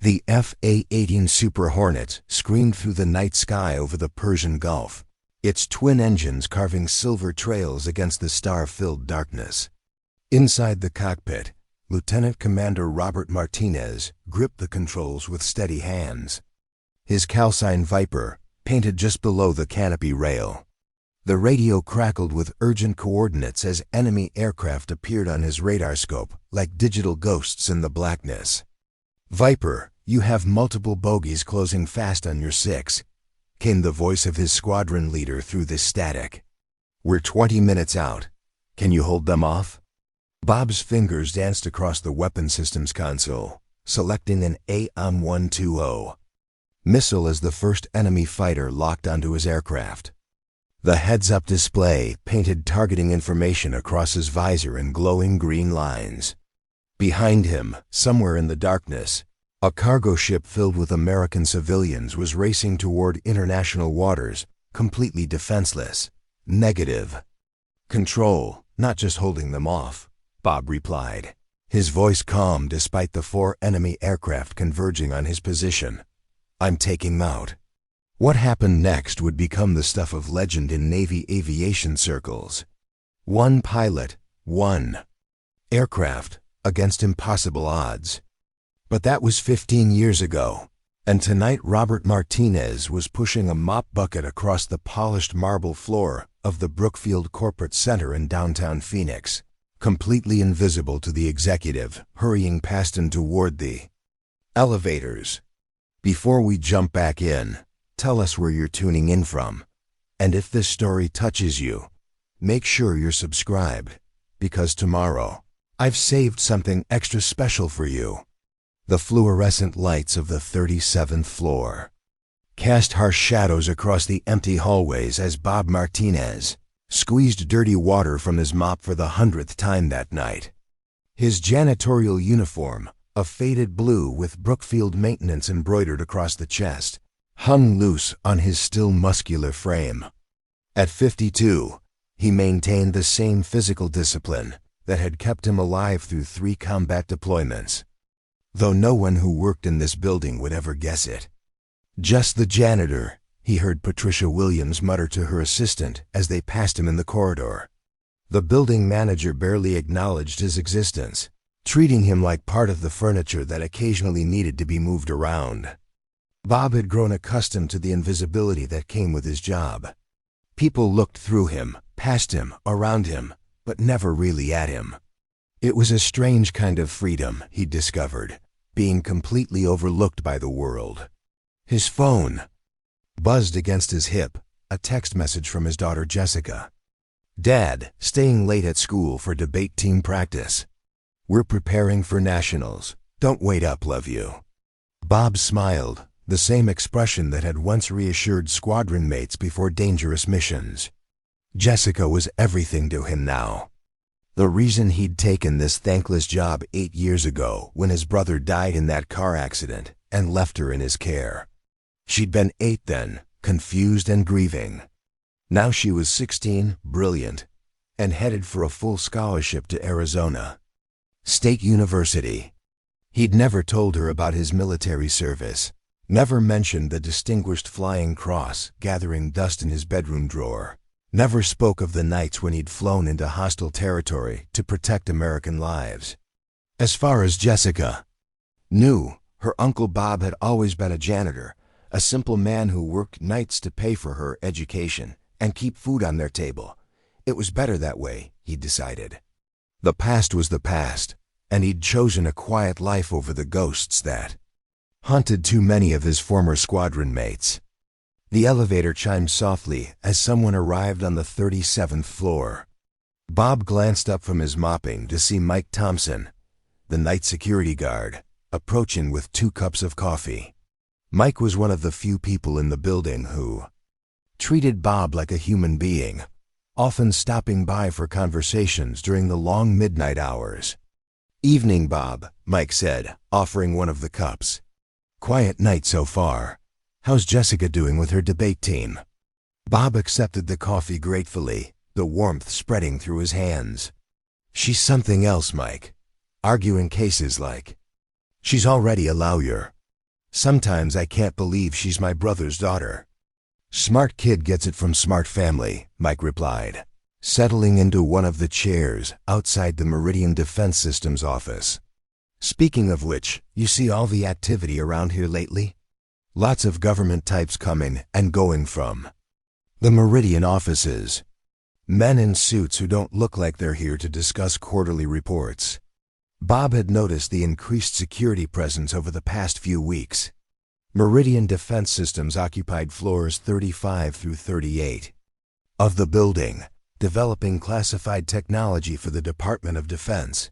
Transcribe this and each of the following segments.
The F/A-18 Super Hornet screamed through the night sky over the Persian Gulf, its twin engines carving silver trails against the star-filled darkness. Inside the cockpit, Lieutenant Commander Robert Martinez gripped the controls with steady hands. His callsign Viper painted just below the canopy rail. The radio crackled with urgent coordinates as enemy aircraft appeared on his radar scope like digital ghosts in the blackness. "Viper, you have multiple bogeys closing fast on your 6, came the voice of his squadron leader through the static. "We're 20 minutes out. Can you hold them off?" Bob's fingers danced across the weapon systems console, selecting an AIM-120 missile as the first enemy fighter locked onto his aircraft. The heads-up display painted targeting information across his visor in glowing green lines. Behind him, somewhere in the darkness, a cargo ship filled with American civilians was racing toward international waters, completely defenseless. "Negative. Control, not just holding them off," Bob replied, his voice calm despite the 4 enemy aircraft converging on his position. "I'm taking them out." What happened next would become the stuff of legend in Navy aviation circles. One pilot, one aircraft, against impossible odds. But that was 15 years ago, and tonight Robert Martinez was pushing a mop bucket across the polished marble floor of the Brookfield Corporate Center in downtown Phoenix, completely invisible to the executive hurrying past him toward the elevators. Before we jump back in, tell us where you're tuning in from, and if this story touches you, make sure you're subscribed, because tomorrow, I've saved something extra special for you. The fluorescent lights of the 37th floor cast harsh shadows across the empty hallways as Bob Martinez squeezed dirty water from his mop for the 100th time that night. His janitorial uniform, a faded blue with Brookfield maintenance embroidered across the chest, hung loose on his still muscular frame. At 52, he maintained the same physical discipline that had kept him alive through 3 combat deployments, though no one who worked in this building would ever guess it. "Just the janitor," he heard Patricia Williams mutter to her assistant as they passed him in the corridor. The building manager barely acknowledged his existence, treating him like part of the furniture that occasionally needed to be moved around. Bob had grown accustomed to the invisibility that came with his job. People looked through him, past him, around him, but never really at him. It was a strange kind of freedom, he discovered, being completely overlooked by the world. His phone buzzed against his hip, a text message from his daughter Jessica. "Dad, staying late at school for debate team practice. We're preparing for nationals. Don't wait up, love you." Bob smiled, the same expression that had once reassured squadron mates before dangerous missions. Jessica was everything to him now. The reason he'd taken this thankless job 8 years ago when his brother died in that car accident and left her in his care. She'd been 8 then, confused and grieving. Now she was 16, brilliant, and headed for a full scholarship to Arizona State University. He'd never told her about his military service, never mentioned the Distinguished Flying Cross gathering dust in his bedroom drawer, never spoke of the nights when he'd flown into hostile territory to protect American lives. As far as Jessica knew, her Uncle Bob had always been a janitor, a simple man who worked nights to pay for her education and keep food on their table. It was better that way, he decided. The past was the past, and he'd chosen a quiet life over the ghosts that haunted too many of his former squadron mates. The elevator chimed softly as someone arrived on the 37th floor. Bob glanced up from his mopping to see Mike Thompson, the night security guard, approaching with 2 cups of coffee. Mike was one of the few people in the building who treated Bob like a human being, often stopping by for conversations during the long midnight hours. "Evening, Bob," Mike said, offering one of the cups. "Quiet night so far. How's Jessica doing with her debate team?" Bob accepted the coffee gratefully, the warmth spreading through his hands. "She's something else, Mike. Arguing cases like. She's already a lawyer. Sometimes I can't believe she's my brother's daughter." "Smart kid gets it from smart family," Mike replied, settling into one of the chairs outside the Meridian Defense Systems office. "Speaking of which, you see all the activity around here lately? Lots of government types coming and going from the Meridian offices. Men in suits who don't look like they're here to discuss quarterly reports." Bob had noticed the increased security presence over the past few weeks. Meridian Defense Systems occupied floors 35 through 38 of the building, developing classified technology for the Department of Defense.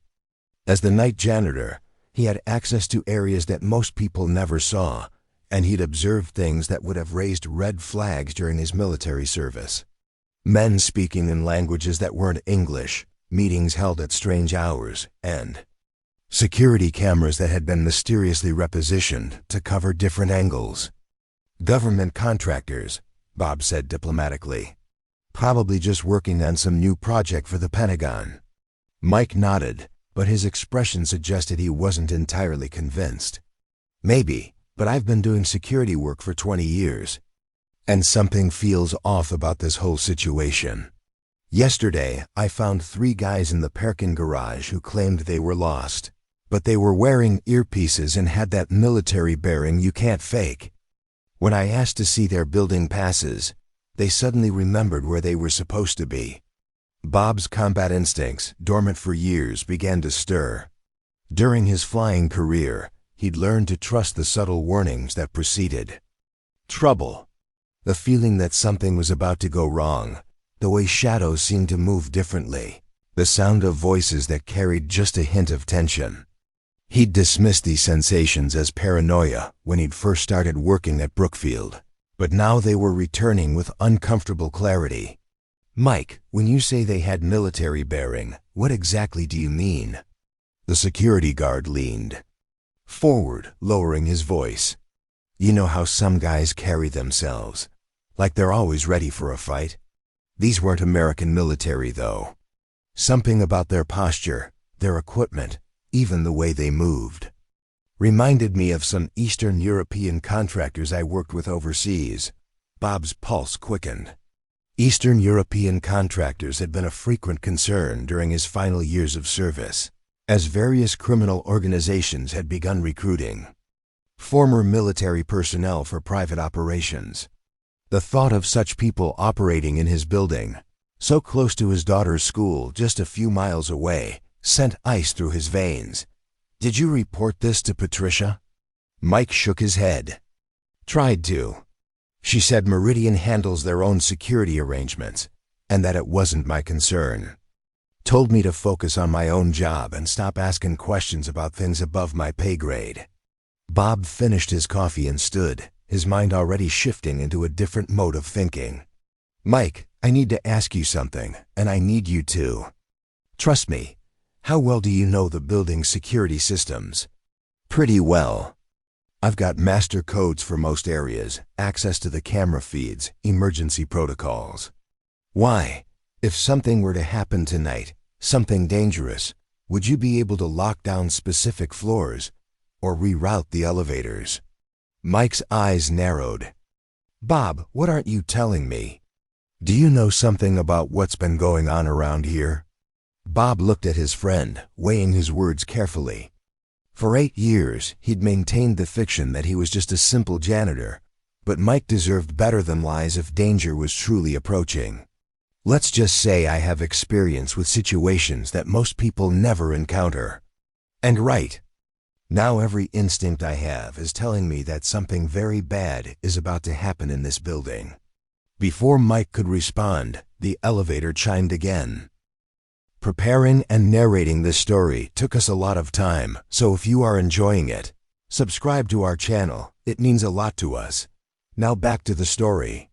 As the night janitor, he had access to areas that most people never saw, and he'd observed things that would have raised red flags during his military service. Men speaking in languages that weren't English, meetings held at strange hours, and security cameras that had been mysteriously repositioned to cover different angles. "Government contractors," Bob said diplomatically. "Probably just working on some new project for the Pentagon." Mike nodded, but his expression suggested he wasn't entirely convinced. "Maybe, but I've been doing security work for 20 years. And something feels off about this whole situation. Yesterday, I found 3 guys in the parking garage who claimed they were lost. But they were wearing earpieces and had that military bearing you can't fake. When I asked to see their building passes, they suddenly remembered where they were supposed to be." Bob's combat instincts, dormant for years, began to stir. During his flying career, he'd learned to trust the subtle warnings that preceded trouble. The feeling that something was about to go wrong, the way shadows seemed to move differently, the sound of voices that carried just a hint of tension. He'd dismissed these sensations as paranoia when he'd first started working at Brookfield, but now they were returning with uncomfortable clarity. "Mike, when you say they had military bearing, what exactly do you mean?" The security guard leaned forward, lowering his voice. "You know how some guys carry themselves, like they're always ready for a fight? These weren't American military, though. Something about their posture, their equipment, even the way they moved, reminded me of some Eastern European contractors I worked with overseas." Bob's pulse quickened. Eastern European contractors had been a frequent concern during his final years of service, as various criminal organizations had begun recruiting former military personnel for private operations. The thought of such people operating in his building, so close to his daughter's school just a few miles away, sent ice through his veins. "Did you report this to Patricia?" Mike shook his head. "Tried to. She said Meridian handles their own security arrangements, and that it wasn't my concern. Told me to focus on my own job and stop asking questions about things above my pay grade." Bob finished his coffee and stood, his mind already shifting into a different mode of thinking. "Mike, I need to ask you something, and I need you to trust me. How well do you know the building's security systems?" "Pretty well. I've got master codes for most areas, access to the camera feeds, emergency protocols. Why? If something were to happen tonight, something dangerous, would you be able to lock down specific floors or reroute the elevators?" Mike's eyes narrowed. "Bob, what aren't you telling me? Do you know something about what's been going on around here?" Bob looked at his friend, weighing his words carefully. For 8 years, he'd maintained the fiction that he was just a simple janitor, but Mike deserved better than lies if danger was truly approaching. "Let's just say I have experience with situations that most people never encounter. And right now every instinct I have is telling me that something very bad is about to happen in this building." Before Mike could respond, the elevator chimed again. Preparing and narrating this story took us a lot of time, so if you are enjoying it, subscribe to our channel. It means a lot to us. Now back to the story.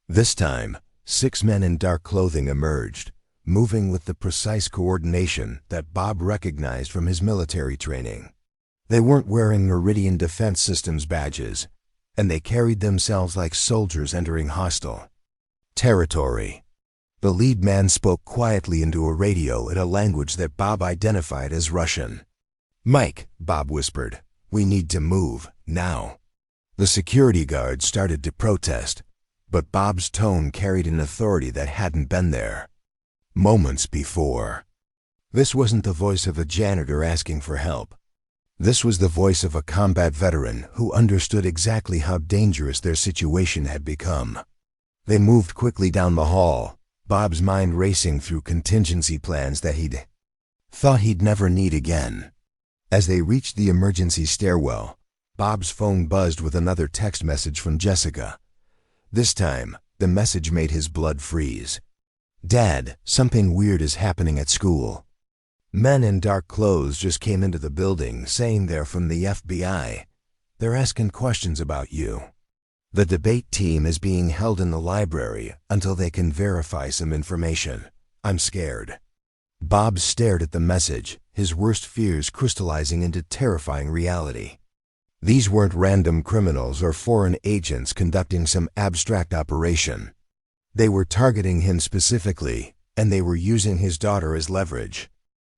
This time, 6 men in dark clothing emerged, moving with the precise coordination that Bob recognized from his military training. They weren't wearing Meridian Defense Systems badges, and they carried themselves like soldiers entering hostile territory. The lead man spoke quietly into a radio in a language that Bob identified as Russian. "Mike," Bob whispered, "we need to move, now." The security guards started to protest, but Bob's tone carried an authority that hadn't been there moments before. This wasn't the voice of a janitor asking for help. This was the voice of a combat veteran who understood exactly how dangerous their situation had become. They moved quickly down the hall, Bob's mind racing through contingency plans that he'd thought he'd never need again. As they reached the emergency stairwell, Bob's phone buzzed with another text message from Jessica. This time, the message made his blood freeze. "Dad, something weird is happening at school. Men in dark clothes just came into the building saying they're from the FBI. They're asking questions about you. The debate team is being held in the library until they can verify some information. I'm scared." Bob stared at the message, his worst fears crystallizing into terrifying reality. These weren't random criminals or foreign agents conducting some abstract operation. They were targeting him specifically, and they were using his daughter as leverage.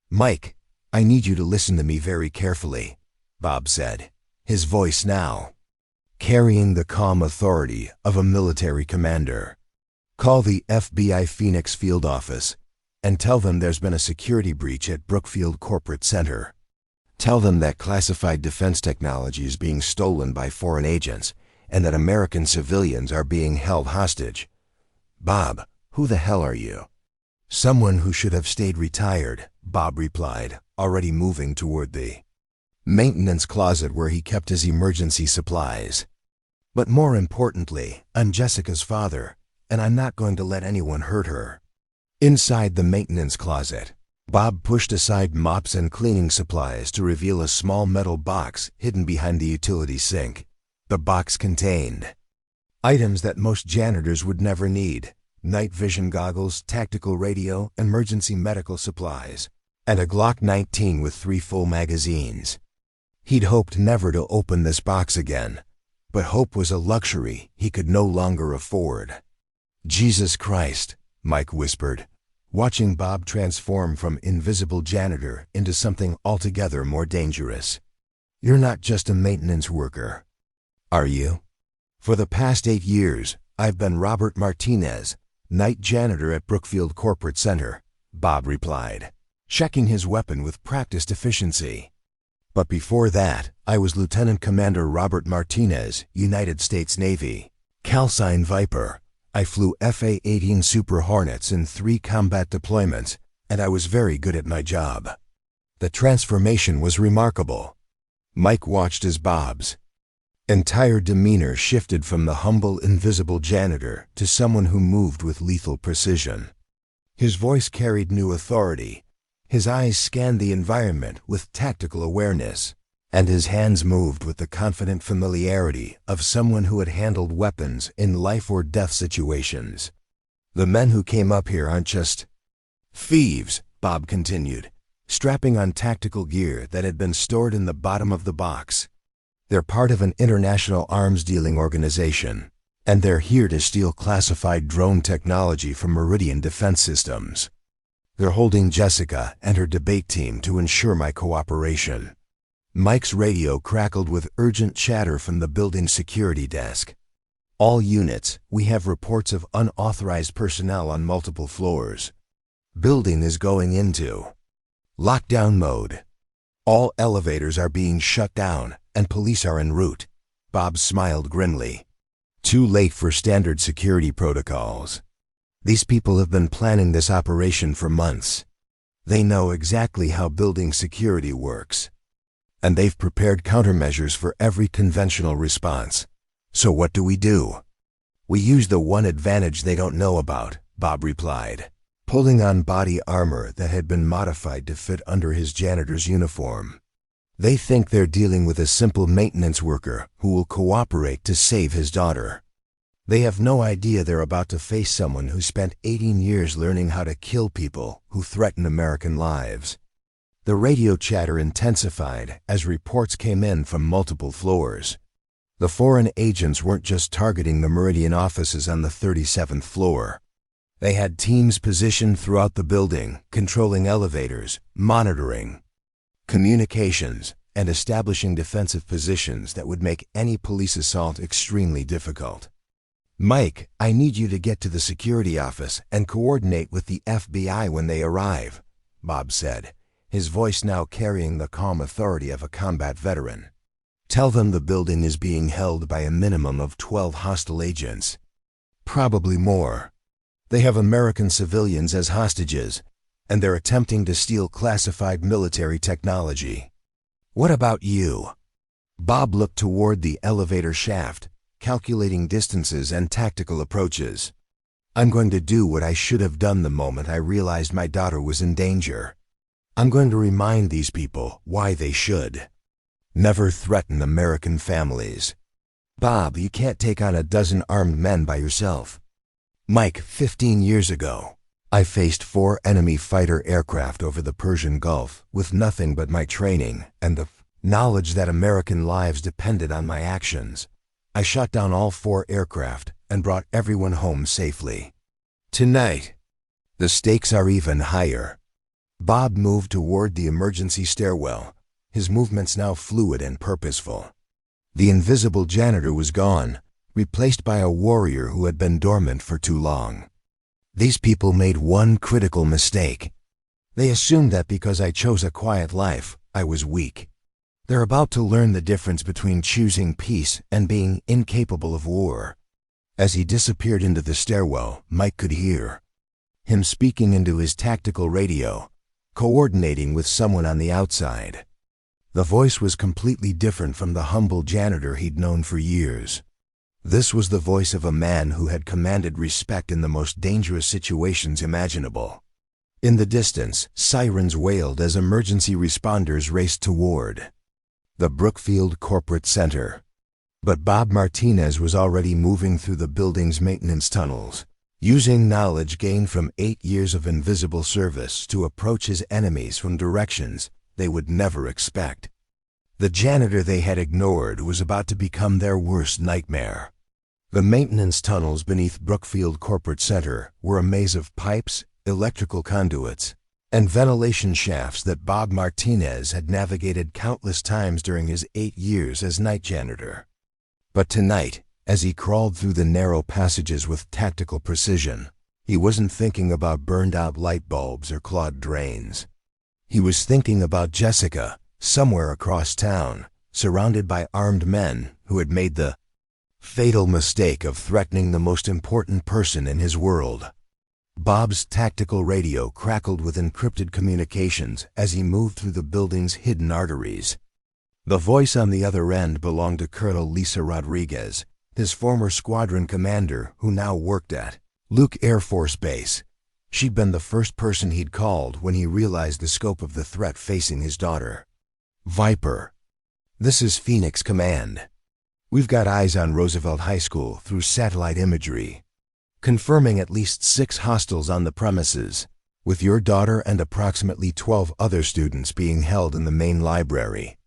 "Mike, I need you to listen to me very carefully," Bob said, his voice now carrying the calm authority of a military commander. "Call the FBI Phoenix Field Office and tell them there's been a security breach at Brookfield Corporate Center. Tell them that classified defense technology is being stolen by foreign agents and that American civilians are being held hostage." "Bob, who the hell are you?" "Someone who should have stayed retired," Bob replied, already moving toward the maintenance closet where he kept his emergency supplies. "But more importantly, I'm Jessica's father, and I'm not going to let anyone hurt her." Inside the maintenance closet, Bob pushed aside mops and cleaning supplies to reveal a small metal box hidden behind the utility sink. The box contained items that most janitors would never need: night vision goggles, tactical radio, emergency medical supplies, and a Glock 19 with 3 full magazines. He'd hoped never to open this box again, but hope was a luxury he could no longer afford. "Jesus Christ," Mike whispered, watching Bob transform from invisible janitor into something altogether more dangerous. "You're not just a maintenance worker, are you?" "For the past 8 years, I've been Robert Martinez, night janitor at Brookfield Corporate Center," Bob replied, checking his weapon with practiced efficiency. "But before that, I was Lieutenant Commander Robert Martinez, United States Navy, callsign Viper. I flew FA-18 Super Hornets in 3 combat deployments, and I was very good at my job." The transformation was remarkable. Mike watched as Bob's entire demeanor shifted from the humble, invisible janitor to someone who moved with lethal precision. His voice carried new authority, his eyes scanned the environment with tactical awareness, and his hands moved with the confident familiarity of someone who had handled weapons in life-or-death situations. "The men who came up here aren't just thieves," Bob continued, strapping on tactical gear that had been stored in the bottom of the box. "They're part of an international arms-dealing organization, and they're here to steal classified drone technology from Meridian Defense Systems. They're holding Jessica and her debate team to ensure my cooperation." Mike's radio crackled with urgent chatter from the building security desk. "All units, we have reports of unauthorized personnel on multiple floors. Building is going into lockdown mode. All elevators are being shut down, and police are en route." Bob smiled grimly. "Too late for standard security protocols. These people have been planning this operation for months. They know exactly how building security works, and they've prepared countermeasures for every conventional response. So what do? We use the one advantage they don't know about," Bob replied, pulling on body armor that had been modified to fit under his janitor's uniform. "They think they're dealing with a simple maintenance worker who will cooperate to save his daughter. They have no idea they're about to face someone who spent 18 years learning how to kill people who threaten American lives." The radio chatter intensified as reports came in from multiple floors. The foreign agents weren't just targeting the Meridian offices on the 37th floor. They had teams positioned throughout the building, controlling elevators, monitoring communications, and establishing defensive positions that would make any police assault extremely difficult. "Mike, I need you to get to the security office and coordinate with the FBI when they arrive," Bob said, his voice now carrying the calm authority of a combat veteran. "Tell them the building is being held by a minimum of 12 hostile agents. Probably more. They have American civilians as hostages, and they're attempting to steal classified military technology. What about you?" Bob looked toward the elevator shaft, calculating distances and tactical approaches. "I'm going to do what I should have done the moment I realized my daughter was in danger. I'm going to remind these people why they should never threaten American families. Bob, you can't take on a dozen armed men by yourself. Mike, 15 years ago, I faced 4 enemy fighter aircraft over the Persian Gulf with nothing but my training and the knowledge that American lives depended on my actions. I shot down all 4 aircraft and brought everyone home safely. Tonight, the stakes are even higher." Bob moved toward the emergency stairwell, his movements now fluid and purposeful. The invisible janitor was gone, replaced by a warrior who had been dormant for too long. These people made one critical mistake. They assumed that because I chose a quiet life, I was weak. They're about to learn the difference between choosing peace and being incapable of war. As he disappeared into the stairwell, Mike could hear him speaking into his tactical radio, coordinating with someone on the outside. The voice was completely different from the humble janitor he'd known for years. This was the voice of a man who had commanded respect in the most dangerous situations imaginable. In the distance, sirens wailed as emergency responders raced toward the Brookfield Corporate Center. But Bob Martinez was already moving through the building's maintenance tunnels, using knowledge gained from 8 years of invisible service to approach his enemies from directions they would never expect. The janitor they had ignored was about to become their worst nightmare. The maintenance tunnels beneath Brookfield Corporate Center were a maze of pipes, electrical conduits, and ventilation shafts that Bob Martinez had navigated countless times during his 8 years as night janitor. But tonight, as he crawled through the narrow passages with tactical precision, he wasn't thinking about burned-out light bulbs or clogged drains. He was thinking about Jessica, somewhere across town, surrounded by armed men who had made the fatal mistake of threatening the most important person in his world. Bob's tactical radio crackled with encrypted communications as he moved through the building's hidden arteries. The voice on the other end belonged to Colonel Lisa Rodriguez, his former squadron commander who now worked at Luke Air Force Base. She'd been the first person he'd called when he realized the scope of the threat facing his daughter. "Viper, this is Phoenix Command. We've got eyes on Roosevelt High School through satellite imagery, confirming at least 6 hostiles on the premises, with your daughter and approximately 12 other students being held in the main library.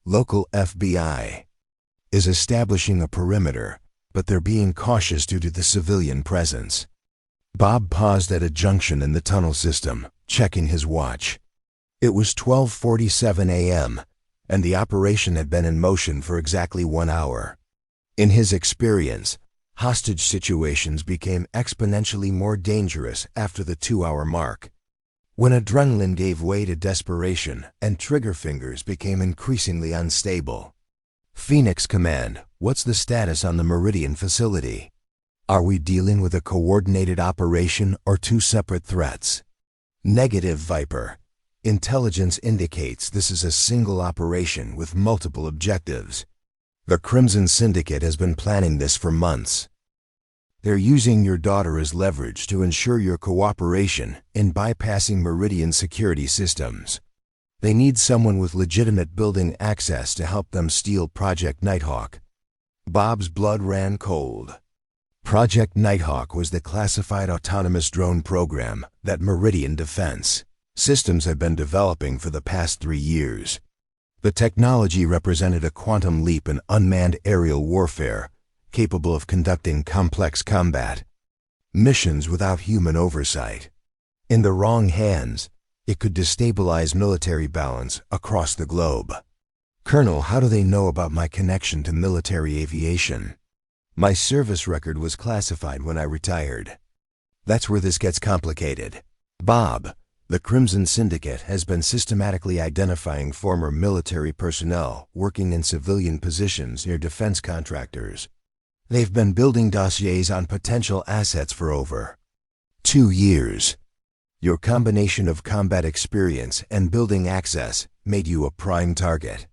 Local FBI is establishing a perimeter, but they're being cautious due to the civilian presence." Bob paused at a junction in the tunnel system, checking his watch. It was 12:47 a.m., and the operation had been in motion for exactly 1 hour. In his experience, hostage situations became exponentially more dangerous after the 2-hour mark. When adrenaline gave way to desperation and trigger fingers became increasingly unstable. "Phoenix Command, what's the status on the Meridian facility? Are we dealing with a coordinated operation or 2 separate threats?" "Negative, Viper. Intelligence indicates this is a single operation with multiple objectives. The Crimson Syndicate has been planning this for months. They're using your daughter as leverage to ensure your cooperation in bypassing Meridian security systems. They need someone with legitimate building access to help them steal Project Nighthawk." Bob's blood ran cold. Project Nighthawk was the classified autonomous drone program that Meridian Defense Systems had been developing for the past 3 years. The technology represented a quantum leap in unmanned aerial warfare, capable of conducting complex combat missions without human oversight. In the wrong hands, it could destabilize military balance across the globe. Colonel, how do they know about my connection to military aviation? My service record was classified when I retired. That's where this gets complicated. Bob, the Crimson Syndicate has been systematically identifying former military personnel working in civilian positions near defense contractors. They've been building dossiers on potential assets for over 2 years. Your combination of combat experience and building access made you a prime target.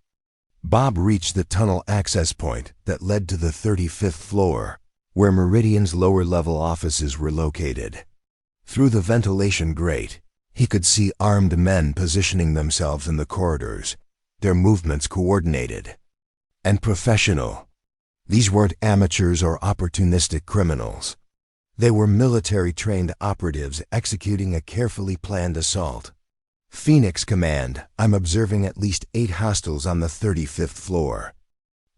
Bob reached the tunnel access point that led to the 35th floor, where Meridian's lower-level offices were located. Through the ventilation grate, he could see armed men positioning themselves in the corridors, their movements coordinated and professional. These weren't amateurs or opportunistic criminals. They were military-trained operatives executing a carefully planned assault. Phoenix Command, I'm observing at least 8 hostiles on the 35th floor.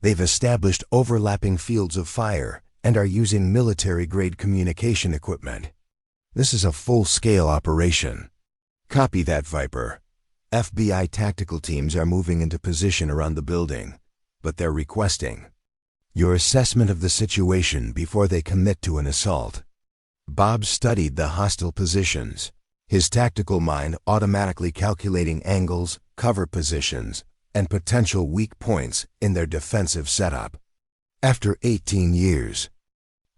They've established overlapping fields of fire and are using military-grade communication equipment. This is a full-scale operation. Copy that, Viper. FBI tactical teams are moving into position around the building, but they're requesting your assessment of the situation before they commit to an assault. Bob studied the hostile positions, his tactical mind automatically calculating angles, cover positions, and potential weak points in their defensive setup. After 18 years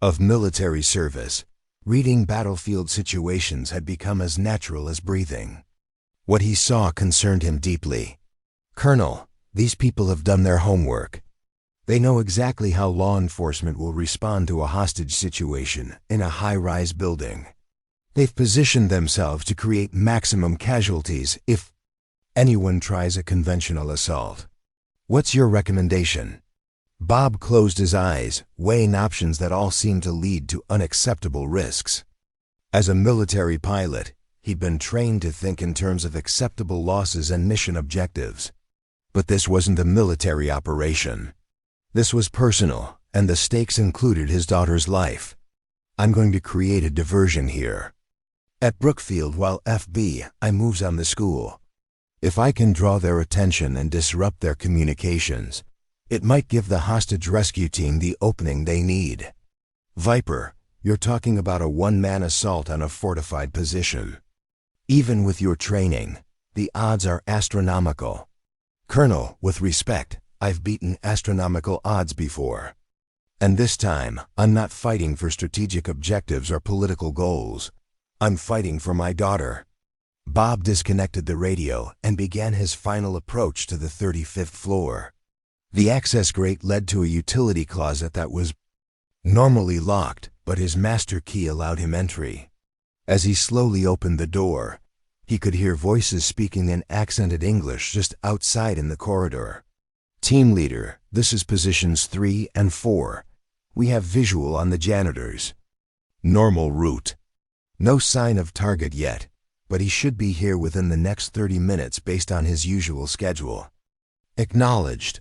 of military service, reading battlefield situations had become as natural as breathing. What he saw concerned him deeply. Colonel, these people have done their homework. They know exactly how law enforcement will respond to a hostage situation in a high-rise building. They've positioned themselves to create maximum casualties if anyone tries a conventional assault. What's your recommendation? Bob closed his eyes, weighing options that all seemed to lead to unacceptable risks. As a military pilot, he'd been trained to think in terms of acceptable losses and mission objectives. But this wasn't a military operation. This was personal, and the stakes included his daughter's life. I'm going to create a diversion here. At Brookfield, while FBI moves on the school, if I can draw their attention and disrupt their communications, it might give the hostage rescue team the opening they need. Viper, you're talking about a one-man assault on a fortified position. Even with your training, the odds are astronomical. Colonel, with respect, I've beaten astronomical odds before. And this time, I'm not fighting for strategic objectives or political goals. I'm fighting for my daughter. Bob disconnected the radio and began his final approach to the 35th floor. The access grate led to a utility closet that was normally locked, but his master key allowed him entry. As he slowly opened the door, he could hear voices speaking in accented English just outside in the corridor. Team leader, this is positions 3 and 4. We have visual on the janitors. Normal route. No sign of target yet, but he should be here within the next 30 minutes based on his usual schedule. Acknowledged.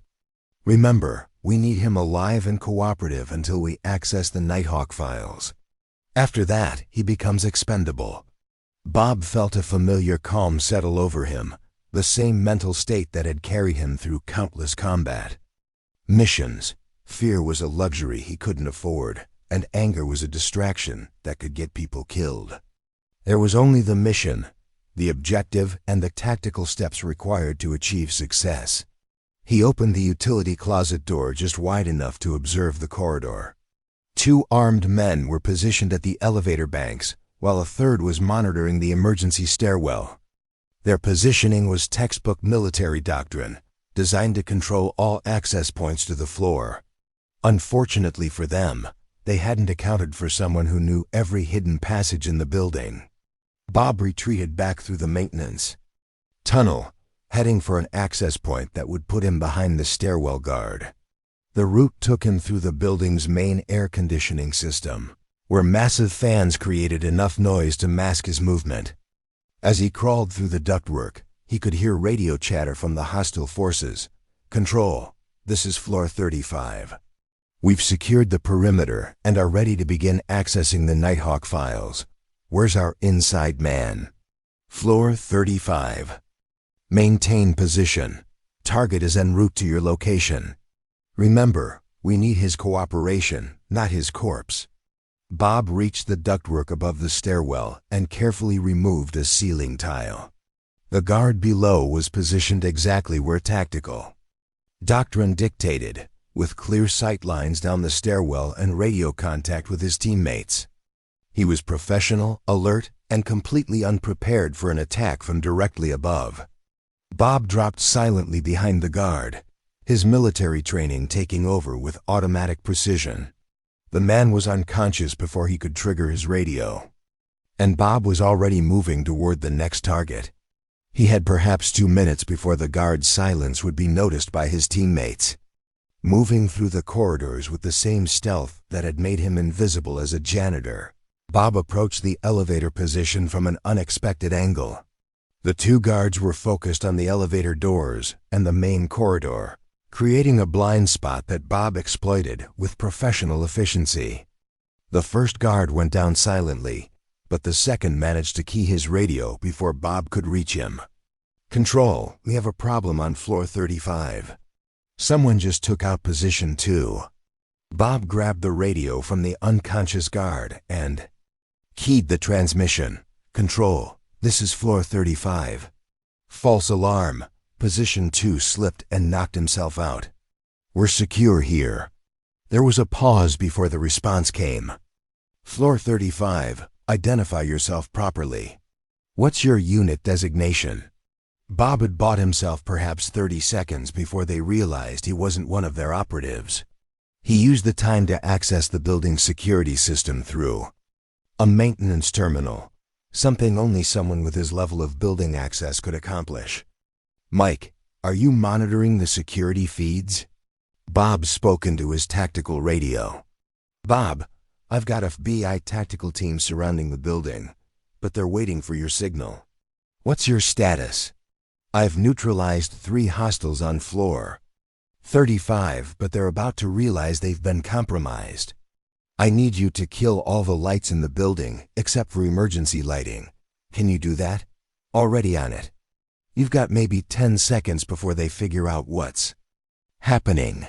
Remember, we need him alive and cooperative until we access the Nighthawk files. After that, he becomes expendable. Bob felt a familiar calm settle over him, the same mental state that had carried him through countless combat. Missions. Fear was a luxury he couldn't afford, and anger was a distraction that could get people killed. There was only the mission, the objective, and the tactical steps required to achieve success. He opened the utility closet door just wide enough to observe the corridor. 2 armed men were positioned at the elevator banks, while a third was monitoring the emergency stairwell. Their positioning was textbook military doctrine, designed to control all access points to the floor. Unfortunately for them, they hadn't accounted for someone who knew every hidden passage in the building. Bob retreated back through the maintenance tunnel, heading for an access point that would put him behind the stairwell guard. The route took him through the building's main air conditioning system, where massive fans created enough noise to mask his movement. As he crawled through the ductwork, he could hear radio chatter from the hostile forces. Control, this is floor 35. We've secured the perimeter and are ready to begin accessing the Nighthawk files. Where's our inside man? Floor 35. Maintain position. Target is en route to your location. Remember, we need his cooperation, not his corpse. Bob reached the ductwork above the stairwell and carefully removed a ceiling tile. The guard below was positioned exactly where tactical doctrine dictated, with clear sight lines down the stairwell and radio contact with his teammates. He was professional, alert, and completely unprepared for an attack from directly above. Bob dropped silently behind the guard, his military training taking over with automatic precision. The man was unconscious before he could trigger his radio, and Bob was already moving toward the next target. He had perhaps 2 minutes before the guard's silence would be noticed by his teammates. Moving through the corridors with the same stealth that had made him invisible as a janitor, Bob approached the elevator position from an unexpected angle. The 2 guards were focused on the elevator doors and the main corridor, creating a blind spot that Bob exploited with professional efficiency. The first guard went down silently, but the second managed to key his radio before Bob could reach him. "Control, we have a problem on floor 35. Someone just took out position 2. Bob grabbed the radio from the unconscious guard and keyed the transmission. "Control, this is floor 35. False alarm. Position 2 slipped and knocked himself out. We're secure here." There was a pause before the response came. "Floor 35, identify yourself properly. What's your unit designation?" Bob had bought himself perhaps 30 seconds before they realized he wasn't one of their operatives. He used the time to access the building's security system through a maintenance terminal, something only someone with his level of building access could accomplish. "Mike, are you monitoring the security feeds?" Bob spoke into his tactical radio. "Bob, I've got FBI tactical teams surrounding the building, but they're waiting for your signal. What's your status?" "I've neutralized 3 hostiles on floor 35, but they're about to realize they've been compromised. I need you to kill all the lights in the building except for emergency lighting. Can you do that?" "Already on it. You've got maybe 10 seconds before they figure out what's happening."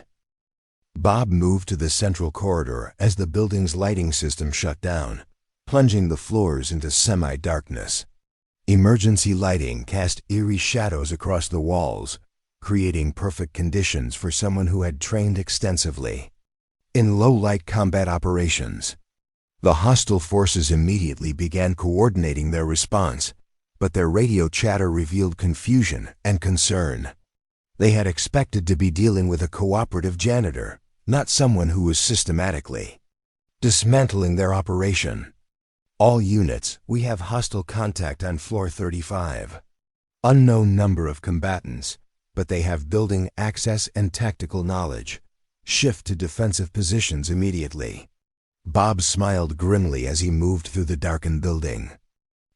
Bob moved to the central corridor as the building's lighting system shut down, plunging the floors into semi-darkness. Emergency lighting cast eerie shadows across the walls, creating perfect conditions for someone who had trained extensively in low-light combat operations. The hostile forces immediately began coordinating their response, but their radio chatter revealed confusion and concern. They had expected to be dealing with a cooperative janitor, not someone who was systematically dismantling their operation. "All units, we have hostile contact on floor 35. Unknown number of combatants, but they have building access and tactical knowledge. Shift to defensive positions immediately." Bob smiled grimly as he moved through the darkened building.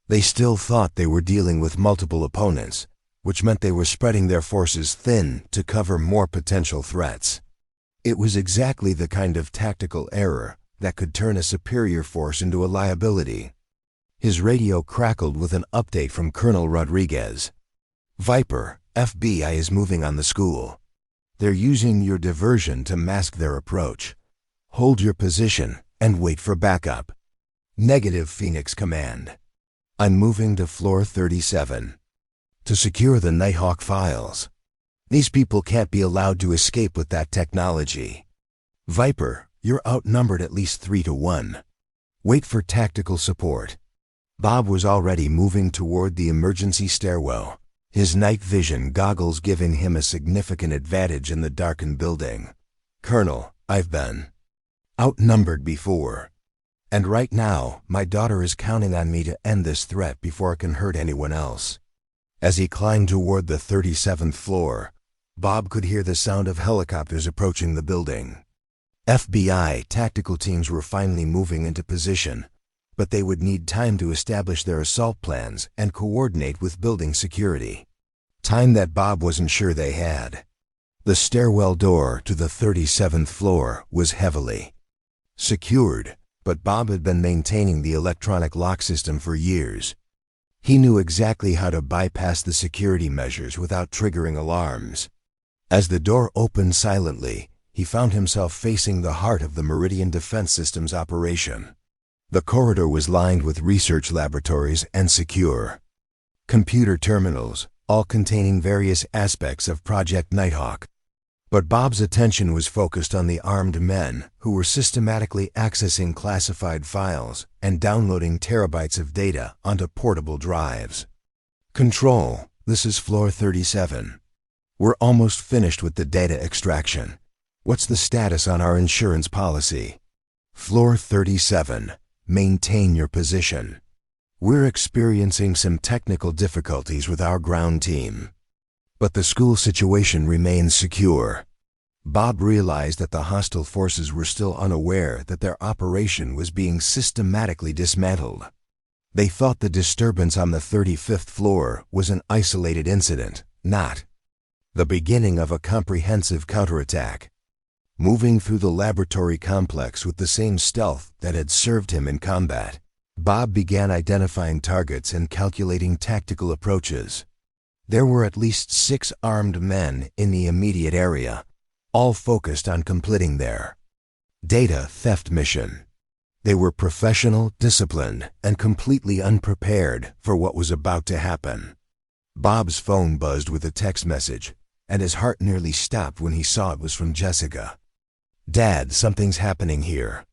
They still thought they were dealing with multiple opponents, which meant they were spreading their forces thin to cover more potential threats. It was exactly the kind of tactical error that could turn a superior force into a liability. His radio crackled with an update from Colonel Rodriguez. "Viper, FBI is moving on the school. They're using your diversion to mask their approach. Hold your position and wait for backup." "Negative, Phoenix Command. I'm moving to floor 37 to secure the Nighthawk files. These people can't be allowed to escape with that technology. Viper, you're outnumbered at least 3-1. Wait for tactical support." Bob was already moving toward the emergency stairwell, his night vision goggles giving him a significant advantage in the darkened building. "Colonel, I've been outnumbered before. And right now, my daughter is counting on me to end this threat before it can hurt anyone else." As he climbed toward the 37th floor, Bob could hear the sound of helicopters approaching the building. FBI tactical teams were finally moving into position, but they would need time to establish their assault plans and coordinate with building security. Time that Bob wasn't sure they had. The stairwell door to the 37th floor was heavily secured, but Bob had been maintaining the electronic lock system for years. He knew exactly how to bypass the security measures without triggering alarms. As the door opened silently, he found himself facing the heart of the Meridian Defense Systems operation. The corridor was lined with research laboratories and secure computer terminals, all containing various aspects of Project Nighthawk. But Bob's attention was focused on the armed men who were systematically accessing classified files and downloading terabytes of data onto portable drives. Control, this is floor 37. We're almost finished with the data extraction. What's the status on our insurance policy? Floor 37. Maintain your position. We're experiencing some technical difficulties with our ground team, but the school situation remains secure. Bob realized that the hostile forces were still unaware that their operation was being systematically dismantled. They thought the disturbance on the 35th floor was an isolated incident, not the beginning of a comprehensive counterattack. Moving through the laboratory complex with the same stealth that had served him in combat, Bob began identifying targets and calculating tactical approaches. There were at least 6 armed men in the immediate area, all focused on completing their data theft mission. They were professional, disciplined, and completely unprepared for what was about to happen. Bob's phone buzzed with a text message, and his heart nearly stopped when he saw it was from Jessica. "Dad, something's happening here.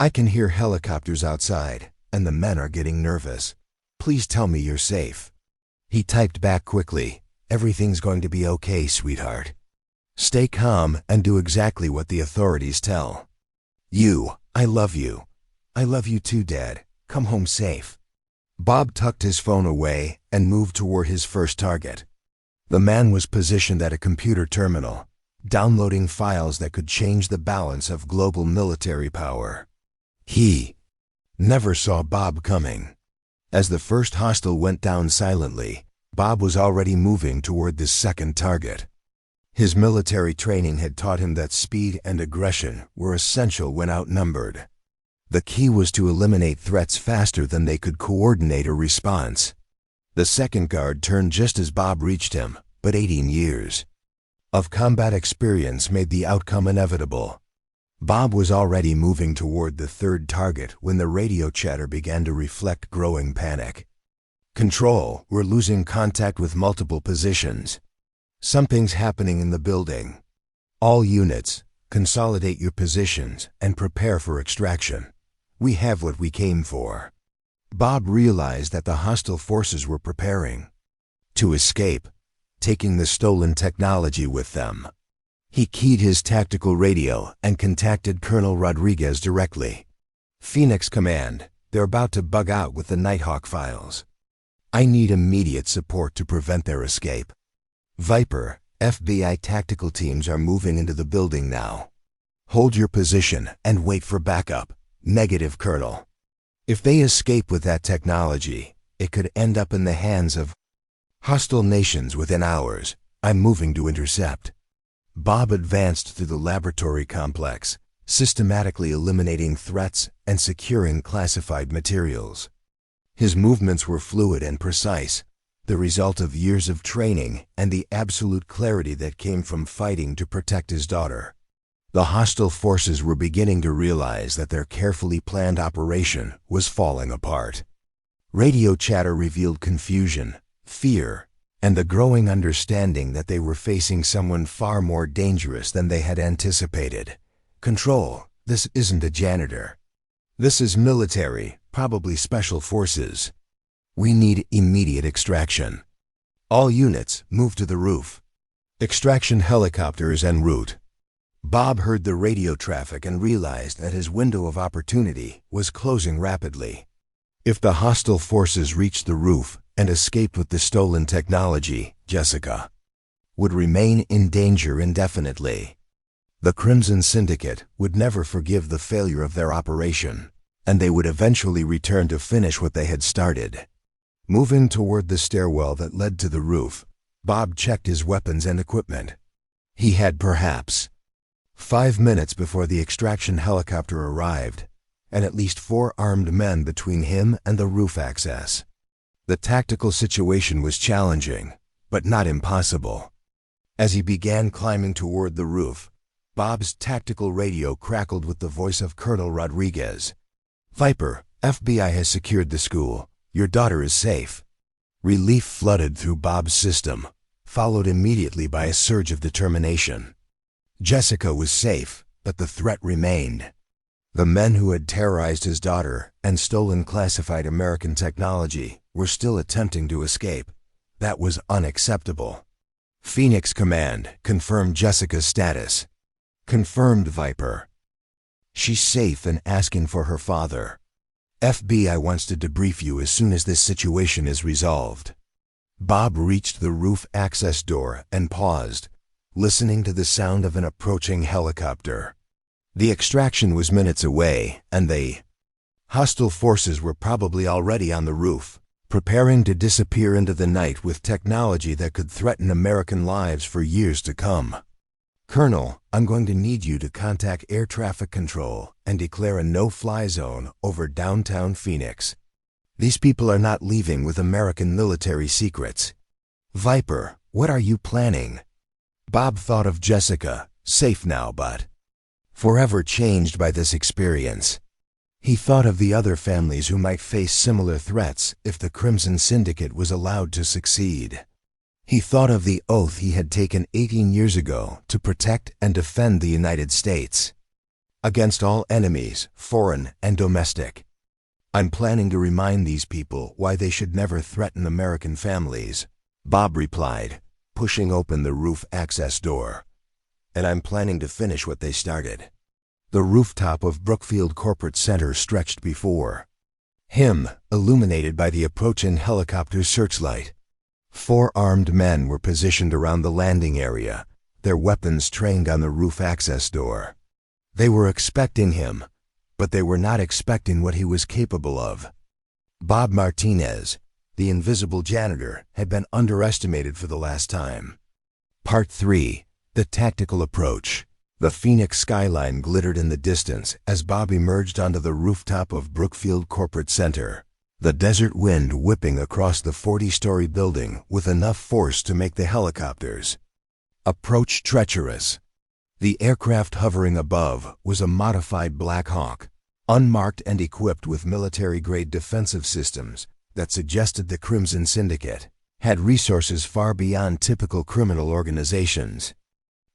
I can hear helicopters outside, and the men are getting nervous. Please tell me you're safe." He typed back quickly, "Everything's going to be okay, sweetheart. Stay calm and do exactly what the authorities tell you. I love you. I love you too, Dad. Come home safe." Bob tucked his phone away and moved toward his first target. The man was positioned at a computer terminal, downloading files that could change the balance of global military power. He never saw Bob coming. As the first hostile went down silently, Bob was already moving toward the second target. His military training had taught him that speed and aggression were essential when outnumbered. The key was to eliminate threats faster than they could coordinate a response. The second guard turned just as Bob reached him, but 18 years of combat experience made the outcome inevitable. Bob was already moving toward the third target when the radio chatter began to reflect growing panic. "Control, we're losing contact with multiple positions. Something's happening in the building. All units, consolidate your positions and prepare for extraction. We have what we came for." Bob realized that the hostile forces were preparing to escape, taking the stolen technology with them. He keyed his tactical radio and contacted Colonel Rodriguez directly. "Phoenix Command, they're about to bug out with the Nighthawk files. I need immediate support to prevent their escape. Viper, FBI tactical teams are moving into the building now. Hold your position and wait for backup." "Negative, Colonel. If they escape with that technology, it could end up in the hands of hostile nations within hours. I'm moving to intercept." Bob advanced through the laboratory complex, systematically eliminating threats and securing classified materials. His movements were fluid and precise, the result of years of training and the absolute clarity that came from fighting to protect his daughter. The hostile forces were beginning to realize that their carefully planned operation was falling apart. Radio chatter revealed confusion, fear, and the growing understanding that they were facing someone far more dangerous than they had anticipated. "Control, this isn't a janitor. This is military, probably special forces. We need immediate extraction. All units, move to the roof. Extraction helicopters en route." Bob heard the radio traffic and realized that his window of opportunity was closing rapidly. If the hostile forces reached the roof and escaped with the stolen technology, Jessica would remain in danger indefinitely. The Crimson Syndicate would never forgive the failure of their operation, and they would eventually return to finish what they had started. Moving toward the stairwell that led to the roof, Bob checked his weapons and equipment. He had perhaps 5 minutes before the extraction helicopter arrived, and at least 4 armed men between him and the roof access. The tactical situation was challenging, but not impossible. As he began climbing toward the roof, Bob's tactical radio crackled with the voice of Colonel Rodriguez. "Viper, FBI has secured the school. Your daughter is safe." Relief flooded through Bob's system, followed immediately by a surge of determination. Jessica was safe, but the threat remained. The men who had terrorized his daughter and stolen classified American technology were still attempting to escape. That was unacceptable. Phoenix Command confirmed Jessica's status. "Confirmed, Viper. She's safe and asking for her father. FBI wants to debrief you as soon as this situation is resolved." Bob reached the roof access door and paused, listening to the sound of an approaching helicopter. The extraction was minutes away, and the hostile forces were probably already on the roof, preparing to disappear into the night with technology that could threaten American lives for years to come. "Colonel, I'm going to need you to contact air traffic control and declare a no-fly zone over downtown Phoenix. These people are not leaving with American military secrets." "Viper, what are you planning?" Bob thought of Jessica, safe now but forever changed by this experience. He thought of the other families who might face similar threats if the Crimson Syndicate was allowed to succeed. He thought of the oath he had taken 18 years ago to protect and defend the United States against all enemies, foreign and domestic. "I'm planning to remind these people why they should never threaten American families," Bob replied, pushing open the roof access door. "And I'm planning to finish what they started." The rooftop of Brookfield Corporate Center stretched before him, illuminated by the approaching helicopter's searchlight. 4 armed men were positioned around the landing area, their weapons trained on the roof access door. They were expecting him, but they were not expecting what he was capable of. Bob Martinez, the invisible janitor, had been underestimated for the last time. Part 3. The Tactical Approach. The Phoenix skyline glittered in the distance as Bob emerged onto the rooftop of Brookfield Corporate Center, the desert wind whipping across the 40-story building with enough force to make the helicopter's approach treacherous. The aircraft hovering above was a modified Black Hawk, unmarked and equipped with military-grade defensive systems that suggested the Crimson Syndicate had resources far beyond typical criminal organizations.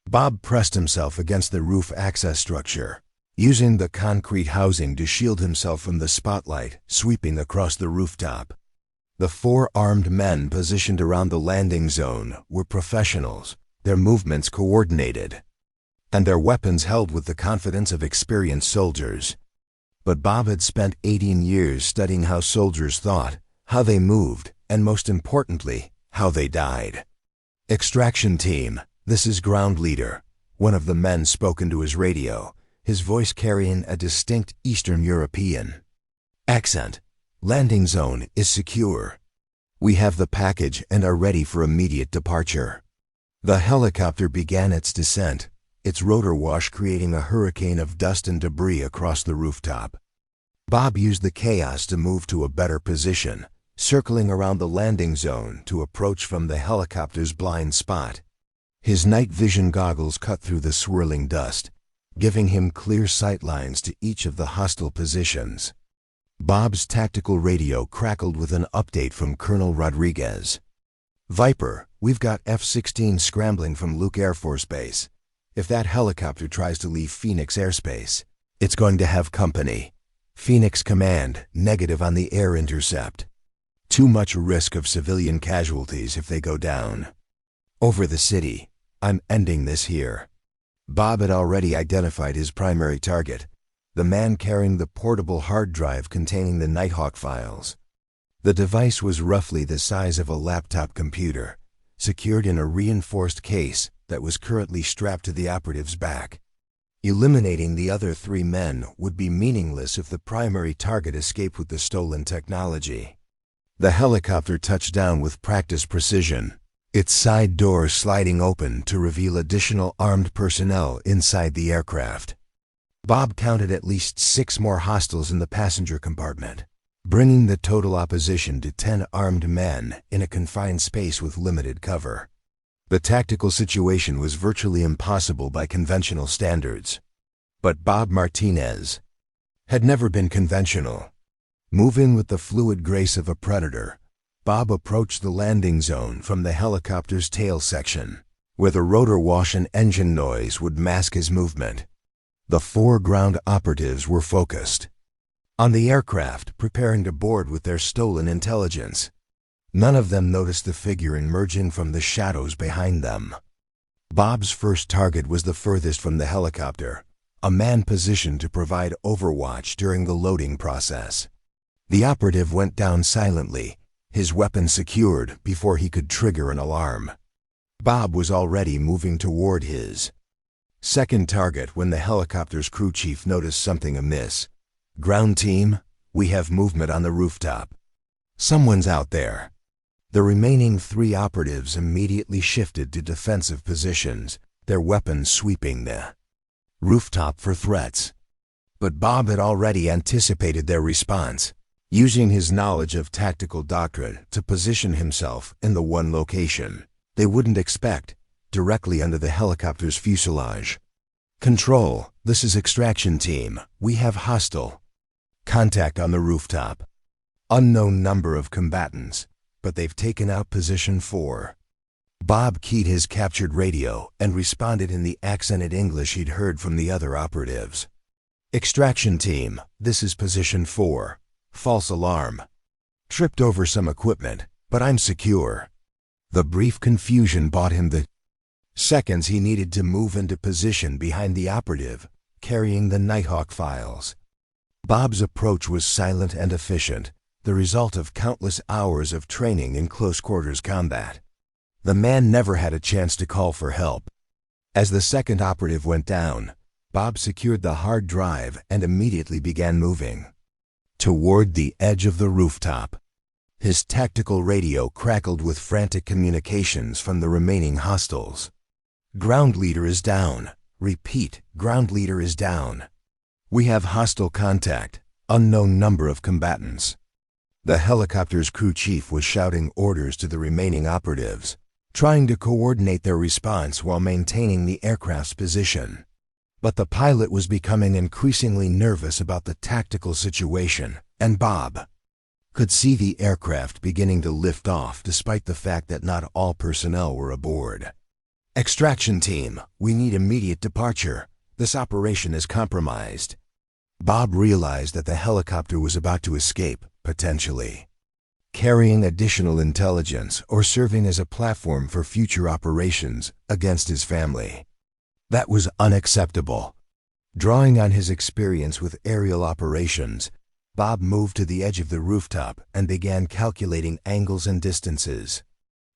Bob pressed himself against the roof access structure, using the concrete housing to shield himself from the spotlight sweeping across the rooftop. The 4 armed men positioned around the landing zone were professionals, their movements coordinated, and their weapons held with the confidence of experienced soldiers. But Bob had spent 18 years studying how soldiers thought, how they moved, and most importantly, how they died. "Extraction team, this is ground leader," one of the men spoke into his radio, his voice carrying a distinct Eastern European accent. "Landing zone is secure. We have the package and are ready for immediate departure." The helicopter began its descent, its rotor wash creating a hurricane of dust and debris across the rooftop. Bob used the chaos to move to a better position, circling around the landing zone to approach from the helicopter's blind spot. His night vision goggles cut through the swirling dust, giving him clear sight lines to each of the hostile positions. Bob's tactical radio crackled with an update from Colonel Rodriguez. "Viper, we've got F-16 scrambling from Luke Air Force Base. If that helicopter tries to leave Phoenix airspace, it's going to have company. Phoenix Command, negative on the air intercept. Too much risk of civilian casualties if they go down. Over the city. I'm ending this here." Bob had already identified his primary target, the man carrying the portable hard drive containing the Nighthawk files. The device was roughly the size of a laptop computer, secured in a reinforced case that was currently strapped to the operative's back. Eliminating the other 3 men would be meaningless if the primary target escaped with the stolen technology. The helicopter touched down with practiced precision, its side door sliding open to reveal additional armed personnel inside the aircraft. Bob counted at least 6 more hostiles in the passenger compartment, bringing the total opposition to 10 armed men in a confined space with limited cover. The tactical situation was virtually impossible by conventional standards. But Bob Martinez had never been conventional. Moving with the fluid grace of a predator, Bob approached the landing zone from the helicopter's tail section, where the rotor wash and engine noise would mask his movement. The 4 ground operatives were focused on the aircraft, preparing to board with their stolen intelligence. None of them noticed the figure emerging from the shadows behind them. Bob's first target was the furthest from the helicopter, a man positioned to provide overwatch during the loading process. The operative went down silently, his weapon secured before he could trigger an alarm. Bob was already moving toward his second target when the helicopter's crew chief noticed something amiss. "Ground team, we have movement on the rooftop. Someone's out there." The remaining 3 operatives immediately shifted to defensive positions, their weapons sweeping the rooftop for threats. But Bob had already anticipated their response, using his knowledge of tactical doctrine to position himself in the one location they wouldn't expect, directly under the helicopter's fuselage. "Control, this is extraction team. We have hostile contact on the rooftop. Unknown number of combatants, but they've taken out position 4. Bob keyed his captured radio and responded in the accented English he'd heard from the other operatives. "Extraction team, this is position 4. False alarm. Tripped over some equipment, but I'm secure." The brief confusion bought him the seconds he needed to move into position behind the operative, carrying the Nighthawk files. Bob's approach was silent and efficient, the result of countless hours of training in close-quarters combat. The man never had a chance to call for help. As the second operative went down, Bob secured the hard drive and immediately began moving toward the edge of the rooftop. His tactical radio crackled with frantic communications from the remaining hostiles. "Ground leader is down. Repeat, ground leader is down. We have hostile contact. Unknown number of combatants." The helicopter's crew chief was shouting orders to the remaining operatives, trying to coordinate their response while maintaining the aircraft's position. But the pilot was becoming increasingly nervous about the tactical situation, and Bob could see the aircraft beginning to lift off despite the fact that not all personnel were aboard. "Extraction team, we need immediate departure. This operation is compromised." Bob realized that the helicopter was about to escape, potentially carrying additional intelligence or serving as a platform for future operations against his family. That was unacceptable. Drawing on his experience with aerial operations, Bob moved to the edge of the rooftop and began calculating angles and distances.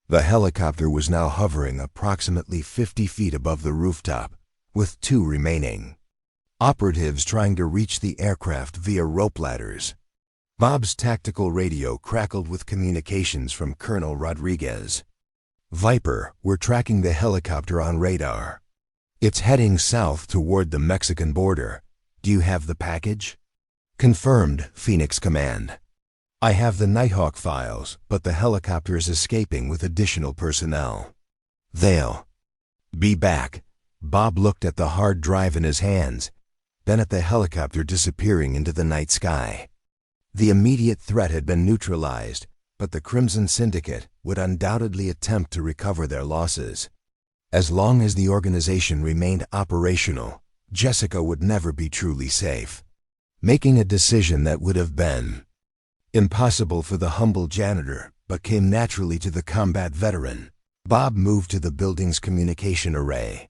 The helicopter was now hovering approximately 50 feet above the rooftop, with 2 remaining operatives trying to reach the aircraft via rope ladders. Bob's tactical radio crackled with communications from Colonel Rodriguez. "Viper, we're tracking the helicopter on radar. It's heading south toward the Mexican border. Do you have the package?" "Confirmed, Phoenix Command. I have the Nighthawk files, but the helicopter is escaping with additional personnel. They'll be back." Bob looked at the hard drive in his hands, then at the helicopter disappearing into the night sky. The immediate threat had been neutralized, but the Crimson Syndicate would undoubtedly attempt to recover their losses. As long as the organization remained operational, Jessica would never be truly safe. Making a decision that would have been impossible for the humble janitor, but came naturally to the combat veteran, Bob moved to the building's communication array.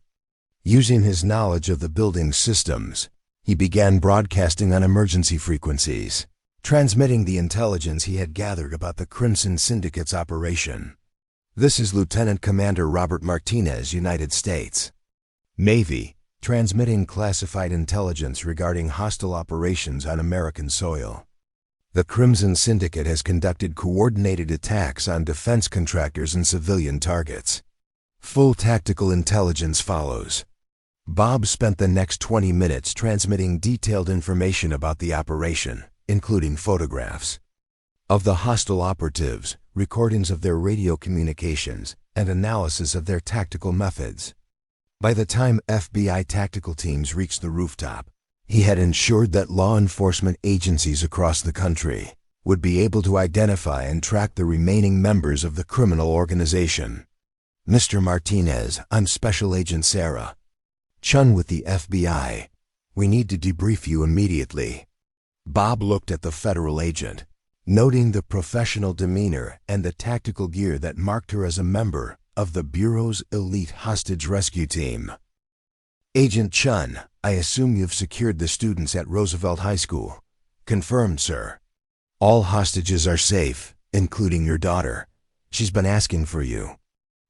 Using his knowledge of the building's systems, he began broadcasting on emergency frequencies, transmitting the intelligence he had gathered about the Crimson Syndicate's operation. "This is Lieutenant Commander Robert Martinez, United States Navy, transmitting classified intelligence regarding hostile operations on American soil. The Crimson Syndicate has conducted coordinated attacks on defense contractors and civilian targets. Full tactical intelligence follows." Bob spent the next 20 minutes transmitting detailed information about the operation, including photographs of the hostile operatives, recordings of their radio communications, and analysis of their tactical methods. By the time FBI tactical teams reached the rooftop, he had ensured that law enforcement agencies across the country would be able to identify and track the remaining members of the criminal organization. "Mr. Martinez, I'm Special Agent Sarah Chun with the FBI. We need to debrief you immediately." Bob looked at the federal agent, noting the professional demeanor and the tactical gear that marked her as a member of the Bureau's elite hostage rescue team. "Agent Chun, I assume you've secured the students at Roosevelt High School." "Confirmed, sir. All hostages are safe, including your daughter. She's been asking for you."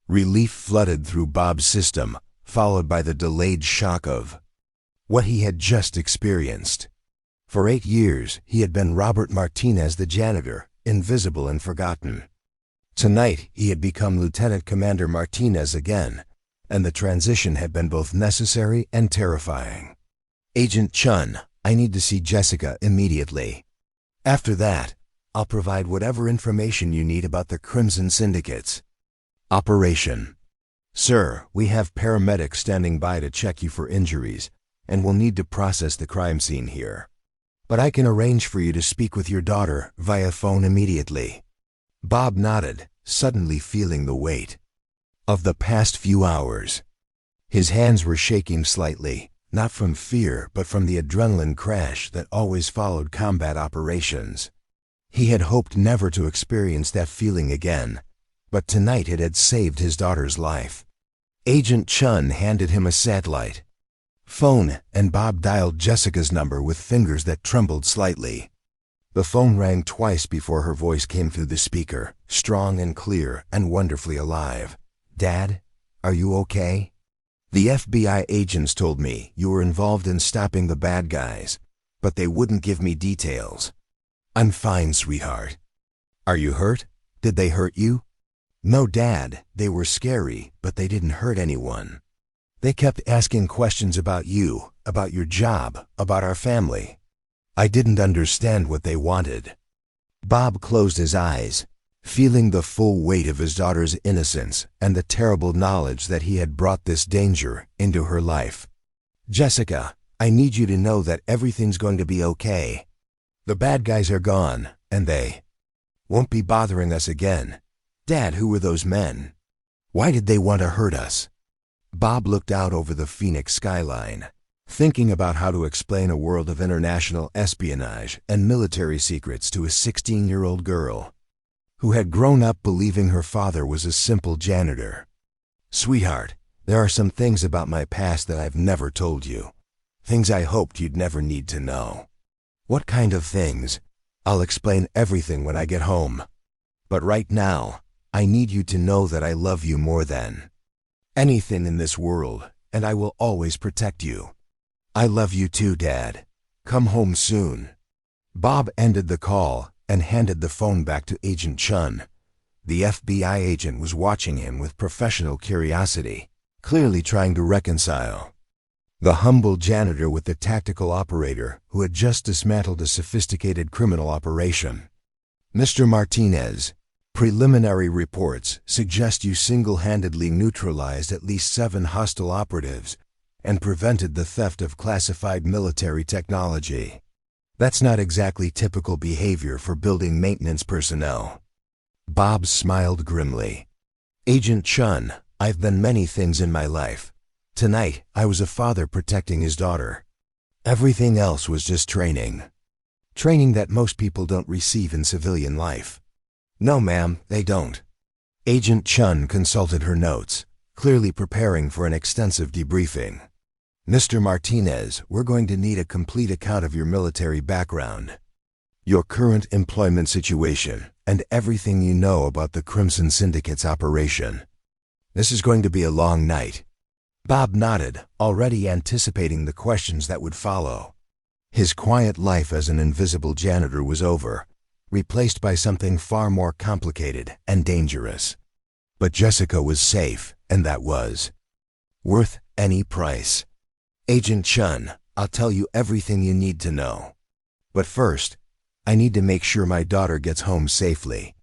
Relief flooded through Bob's system, followed by the delayed shock of what he had just experienced. For 8 years, he had been Robert Martinez the janitor, invisible and forgotten. Tonight, he had become Lieutenant Commander Martinez again, and the transition had been both necessary and terrifying. "Agent Chun, I need to see Jessica immediately. After that, I'll provide whatever information you need about the Crimson Syndicates." "Operation." "Sir, we have paramedics standing by to check you for injuries, and will need to process the crime scene here. But I can arrange for you to speak with your daughter via phone immediately." Bob nodded, suddenly feeling the weight of the past few hours. His hands were shaking slightly, not from fear but from the adrenaline crash that always followed combat operations. He had hoped never to experience that feeling again, but tonight it had saved his daughter's life. Agent Chun handed him a satellite phone, and Bob dialed Jessica's number with fingers that trembled slightly. The phone rang twice before her voice came through the speaker, strong and clear and wonderfully alive. "Dad, are you okay? The FBI agents told me you were involved in stopping the bad guys, but they wouldn't give me details." "I'm fine, sweetheart." "Are you hurt? Did they hurt you?" "No, Dad, they were scary, but they didn't hurt anyone. They kept asking questions about you, about your job, about our family. I didn't understand what they wanted." Bob closed his eyes, feeling the full weight of his daughter's innocence and the terrible knowledge that he had brought this danger into her life. "Jessica, I need you to know that everything's going to be okay. The bad guys are gone, and they won't be bothering us again." "Dad, who were those men? Why did they want to hurt us?" Bob looked out over the Phoenix skyline, thinking about how to explain a world of international espionage and military secrets to a 16-year-old girl who had grown up believing her father was a simple janitor. "Sweetheart, there are some things about my past that I've never told you. Things I hoped you'd never need to know." "What kind of things?" "I'll explain everything when I get home. But right now, I need you to know that I love you more than anything in this world, and I will always protect you." "I love you too, Dad. Come home soon." Bob ended the call and handed the phone back to Agent Chun. The FBI agent was watching him with professional curiosity, clearly trying to reconcile the humble janitor with the tactical operator who had just dismantled a sophisticated criminal operation. "Mr. Martinez, preliminary reports suggest you single-handedly neutralized at least 7 hostile operatives and prevented the theft of classified military technology. That's not exactly typical behavior for building maintenance personnel." Bob smiled grimly. "Agent Chun, I've been many things in my life. Tonight, I was a father protecting his daughter. Everything else was just training. Training that most people don't receive in civilian life." "No, ma'am, they don't." Agent Chun consulted her notes, clearly preparing for an extensive debriefing. "Mr. Martinez, we're going to need a complete account of your military background, your current employment situation, and everything you know about the Crimson Syndicate's operation. This is going to be a long night." Bob nodded, already anticipating the questions that would follow. His quiet life as an invisible janitor was over, replaced by something far more complicated and dangerous. But Jessica was safe, and that was worth any price. "Agent Chun, I'll tell you everything you need to know. But first, I need to make sure my daughter gets home safely.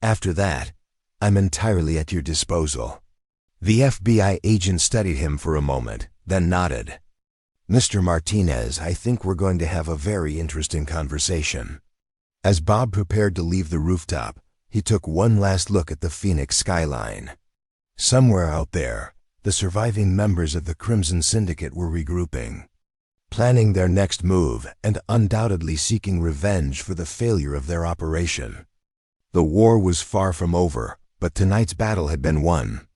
After that, I'm entirely at your disposal. The FBI agent studied him for a moment, then nodded. Mr. Martinez, I think we're going to have a very interesting conversation. As Bob prepared to leave the rooftop, he took one last look at the Phoenix skyline. Somewhere out there, the surviving members of the Crimson Syndicate were regrouping, planning their next move and undoubtedly seeking revenge for the failure of their operation. The war was far from over, but tonight's battle had been won.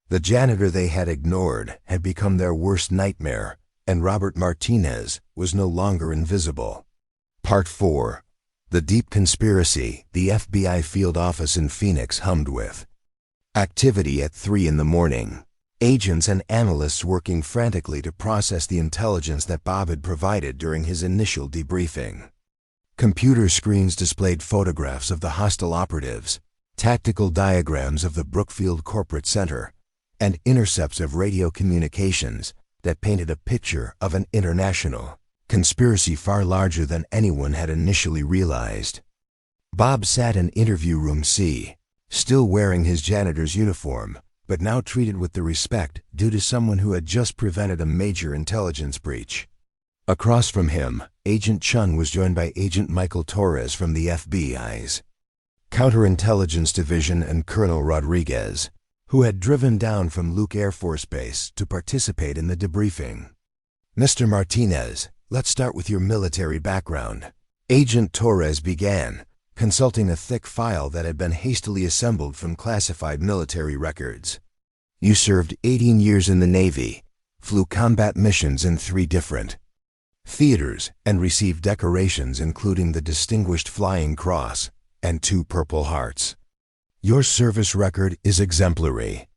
The janitor they had ignored had become their worst nightmare, and Robert Martinez was no longer invisible. Part 4. The Deep Conspiracy the FBI field office in Phoenix hummed with. Activity at 3 in the morning. Agents and analysts working frantically to process the intelligence that Bob had provided during his initial debriefing. Computer screens displayed photographs of the hostile operatives, tactical diagrams of the Brookfield Corporate Center, and intercepts of radio communications that painted a picture of an international conspiracy far larger than anyone had initially realized. Bob sat in interview room C, still wearing his janitor's uniform, but now treated with the respect due to someone who had just prevented a major intelligence breach. Across from him, Agent Chun was joined by Agent Michael Torres from the FBI's Counterintelligence Division and Colonel Rodriguez, who had driven down from Luke Air Force Base to participate in the debriefing. Mr. Martinez, let's start with your military background. Agent Torres began, consulting a thick file that had been hastily assembled from classified military records. You served 18 years in the Navy, flew combat missions in 3 different theaters, and received decorations including the Distinguished Flying Cross and 2 Purple Hearts. Your service record is exemplary.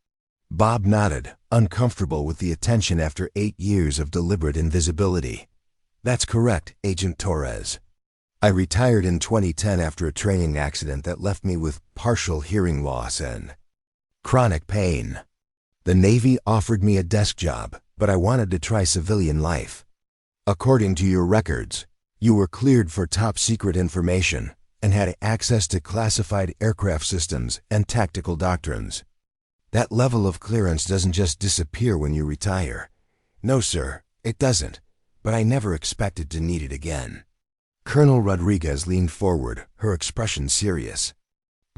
Bob nodded, uncomfortable with the attention after 8 years of deliberate invisibility. That's correct, Agent Torres. I retired in 2010 after a training accident that left me with partial hearing loss and chronic pain. The Navy offered me a desk job, but I wanted to try civilian life. According to your records, you were cleared for top-secret information and had access to classified aircraft systems and tactical doctrines. That level of clearance doesn't just disappear when you retire. No, sir, it doesn't, but I never expected to need it again. Colonel Rodriguez leaned forward, her expression serious.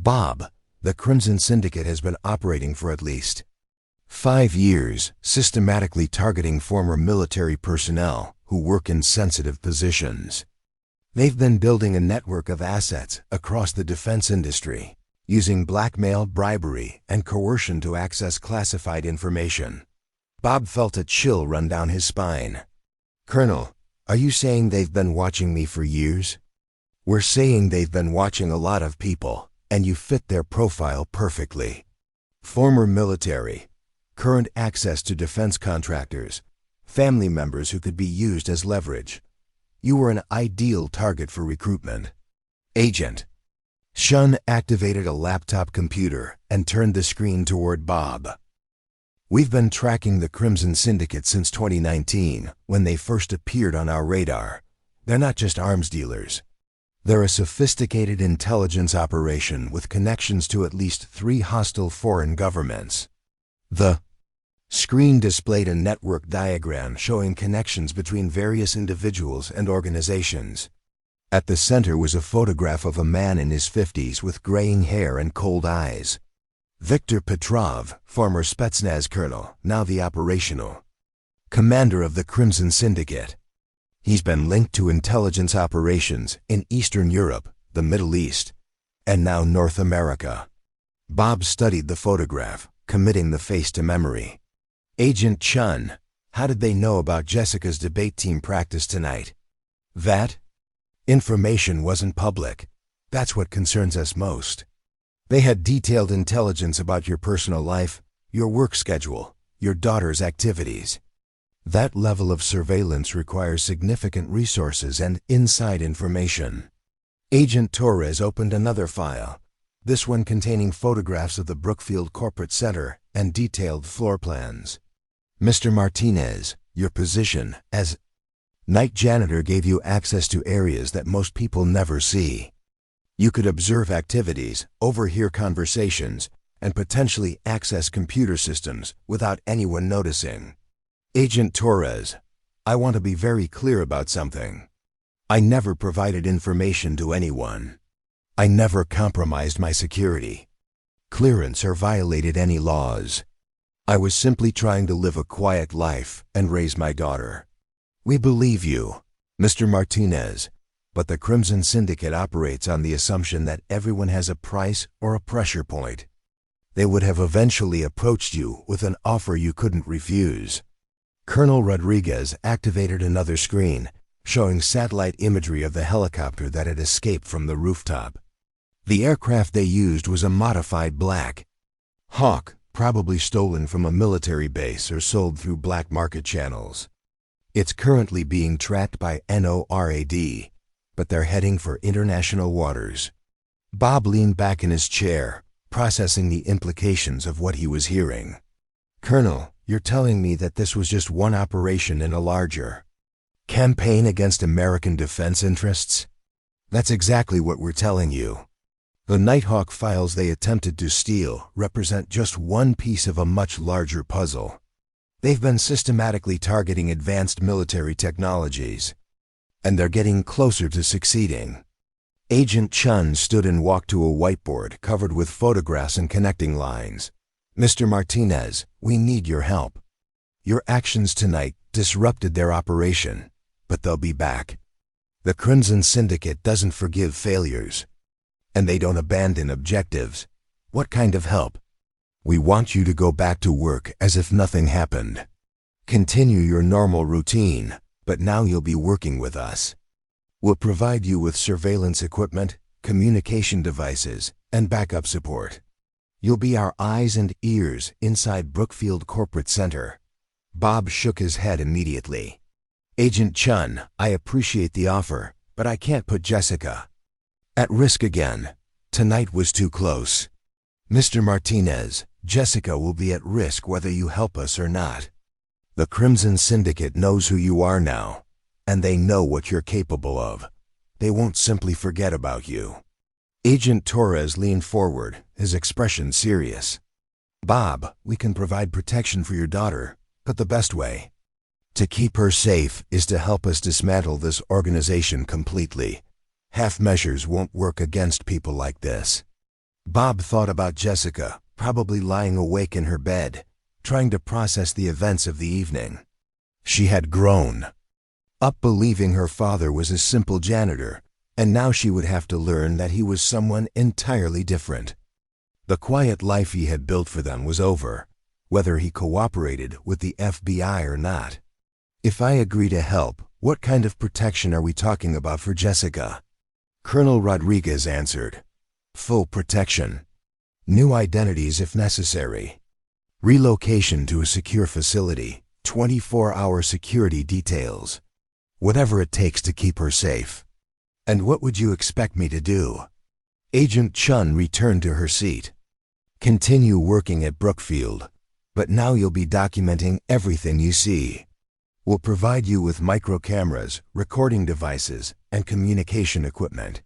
Bob, the Crimson Syndicate has been operating for at least 5 years, systematically targeting former military personnel who work in sensitive positions. They've been building a network of assets across the defense industry, using blackmail, bribery, and coercion to access classified information. Bob felt a chill run down his spine. Colonel, are you saying they've been watching me for years? We're saying they've been watching a lot of people, and you fit their profile perfectly. Former military, current access to defense contractors, family members who could be used as leverage. You were an ideal target for recruitment. Agent. Shun activated a laptop computer and turned the screen toward Bob. We've been tracking the Crimson Syndicate since 2019, when they first appeared on our radar. They're not just arms dealers. They're a sophisticated intelligence operation with connections to at least 3 hostile foreign governments. The screen displayed a network diagram showing connections between various individuals and organizations. At the center was a photograph of a man in his 50s with graying hair and cold eyes. Viktor Petrov, former Spetsnaz colonel, now the operational commander of the Crimson Syndicate. He's been linked to intelligence operations in Eastern Europe, the Middle East, and now North America. Bob studied the photograph, committing the face to memory. Agent Chun, how did they know about Jessica's debate team practice tonight? That information wasn't public. That's what concerns us most. They had detailed intelligence about your personal life, your work schedule, your daughter's activities. That level of surveillance requires significant resources and inside information. Agent Torres opened another file, this one containing photographs of the Brookfield Corporate Center and detailed floor plans. Mr. Martinez, your position as night janitor gave you access to areas that most people never see. You could observe activities, overhear conversations, and potentially access computer systems without anyone noticing. Agent Torres, I want to be very clear about something. I never provided information to anyone. I never compromised my security, clearance, or violated any laws. I was simply trying to live a quiet life and raise my daughter. We believe you, Mr. Martinez, but the Crimson Syndicate operates on the assumption that everyone has a price or a pressure point. They would have eventually approached you with an offer you couldn't refuse. Colonel Rodriguez activated another screen, showing satellite imagery of the helicopter that had escaped from the rooftop. The aircraft they used was a modified Black Hawk, probably stolen from a military base or sold through black market channels. It's currently being tracked by NORAD, but they're heading for international waters. Bob leaned back in his chair, processing the implications of what he was hearing. Colonel, you're telling me that this was just one operation in a larger campaign against American defense interests? That's exactly what we're telling you. The Nighthawk files they attempted to steal represent just one piece of a much larger puzzle. They've been systematically targeting advanced military technologies, and they're getting closer to succeeding. Agent Chun stood and walked to a whiteboard covered with photographs and connecting lines. Mr. Martinez, we need your help. Your actions tonight disrupted their operation, but they'll be back. The Crimson Syndicate doesn't forgive failures, and they don't abandon objectives. What kind of help? We want you to go back to work as if nothing happened. Continue your normal routine, but now you'll be working with us. We'll provide you with surveillance equipment, communication devices, and backup support. You'll be our eyes and ears inside Brookfield Corporate Center. Bob shook his head immediately. Agent Chun, I appreciate the offer, but I can't put Jessica at risk again. Tonight was too close. Mr. Martinez, Jessica will be at risk whether you help us or not. The Crimson Syndicate knows who you are now, and they know what you're capable of. They won't simply forget about you. Agent Torres leaned forward, his expression serious. Bob, we can provide protection for your daughter, but the best way to keep her safe is to help us dismantle this organization completely. Half measures won't work against people like this. Bob thought about Jessica, probably lying awake in her bed, trying to process the events of the evening. She had grown up believing her father was a simple janitor, and now she would have to learn that he was someone entirely different. The quiet life he had built for them was over, whether he cooperated with the FBI or not. If I agree to help, what kind of protection are we talking about for Jessica? Colonel Rodriguez answered. Full protection. New identities if necessary. Relocation to a secure facility. 24-hour security details. Whatever it takes to keep her safe. And what would you expect me to do? Agent Chun returned to her seat. Continue working at Brookfield, but now you'll be documenting everything you see. We'll provide you with micro cameras, recording devices, and communication equipment.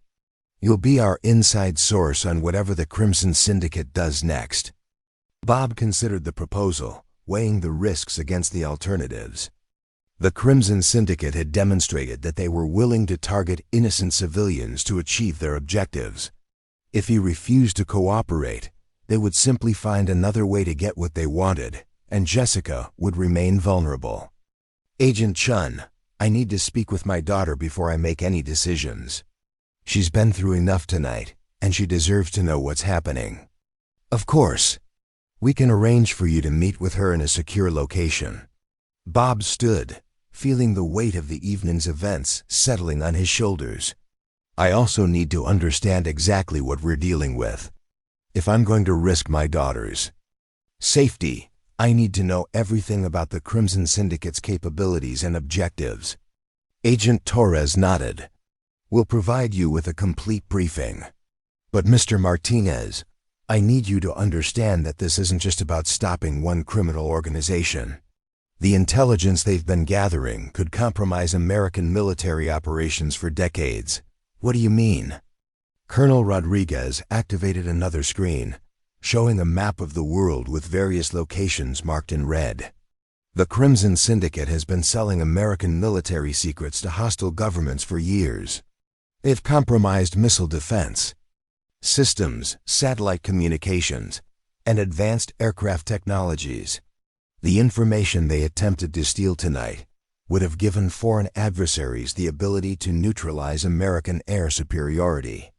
You'll be our inside source on whatever the Crimson Syndicate does next. Bob considered the proposal, weighing the risks against the alternatives. The Crimson Syndicate had demonstrated that they were willing to target innocent civilians to achieve their objectives. If he refused to cooperate, they would simply find another way to get what they wanted, and Jessica would remain vulnerable. Agent Chun, I need to speak with my daughter before I make any decisions. She's been through enough tonight, and she deserves to know what's happening. Of course. We can arrange for you to meet with her in a secure location. Bob stood, feeling the weight of the evening's events settling on his shoulders. I also need to understand exactly what we're dealing with. If I'm going to risk my daughter's safety, I need to know everything about the Crimson Syndicate's capabilities and objectives. Agent Torres nodded. We'll provide you with a complete briefing. But Mr. Martinez, I need you to understand that this isn't just about stopping one criminal organization. The intelligence they've been gathering could compromise American military operations for decades. What do you mean? Colonel Rodriguez activated another screen, showing a map of the world with various locations marked in red. The Crimson Syndicate has been selling American military secrets to hostile governments for years. They've compromised missile defense systems, satellite communications, and advanced aircraft technologies. The information they attempted to steal tonight would have given foreign adversaries the ability to neutralize American air superiority.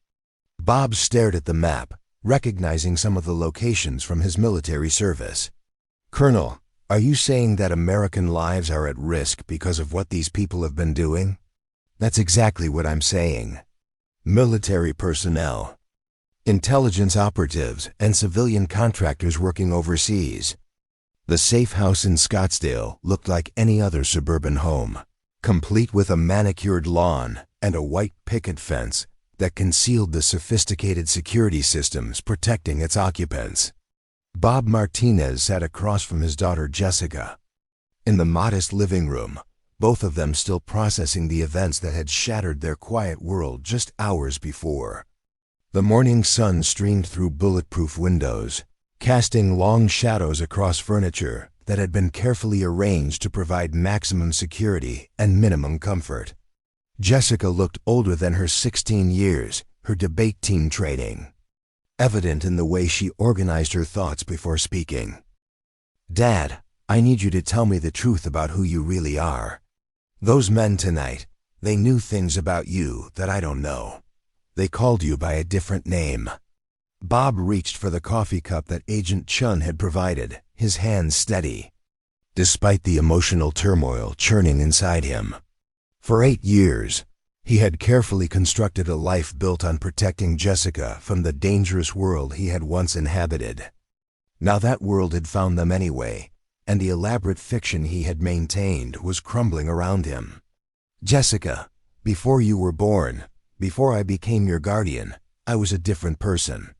Bob stared at the map, recognizing some of the locations from his military service. "Colonel, are you saying that American lives are at risk because of what these people have been doing?" "That's exactly what I'm saying. Military personnel, intelligence operatives, and civilian contractors working overseas." The safe house in Scottsdale looked like any other suburban home, complete with a manicured lawn and a white picket fence that concealed the sophisticated security systems protecting its occupants. Bob Martinez sat across from his daughter Jessica. In the modest living room, both of them still processing the events that had shattered their quiet world just hours before. The morning sun streamed through bulletproof windows, casting long shadows across furniture that had been carefully arranged to provide maximum security and minimum comfort. Jessica looked older than her 16 years, her debate team training evident in the way she organized her thoughts before speaking. "Dad, I need you to tell me the truth about who you really are. Those men tonight, they knew things about you that I don't know. They called you by a different name." Bob reached for the coffee cup that Agent Chun had provided, his hands steady, despite the emotional turmoil churning inside him. For 8 years, he had carefully constructed a life built on protecting Jessica from the dangerous world he had once inhabited. Now that world had found them anyway, and the elaborate fiction he had maintained was crumbling around him. "Jessica, before you were born, before I became your guardian, I was a different person.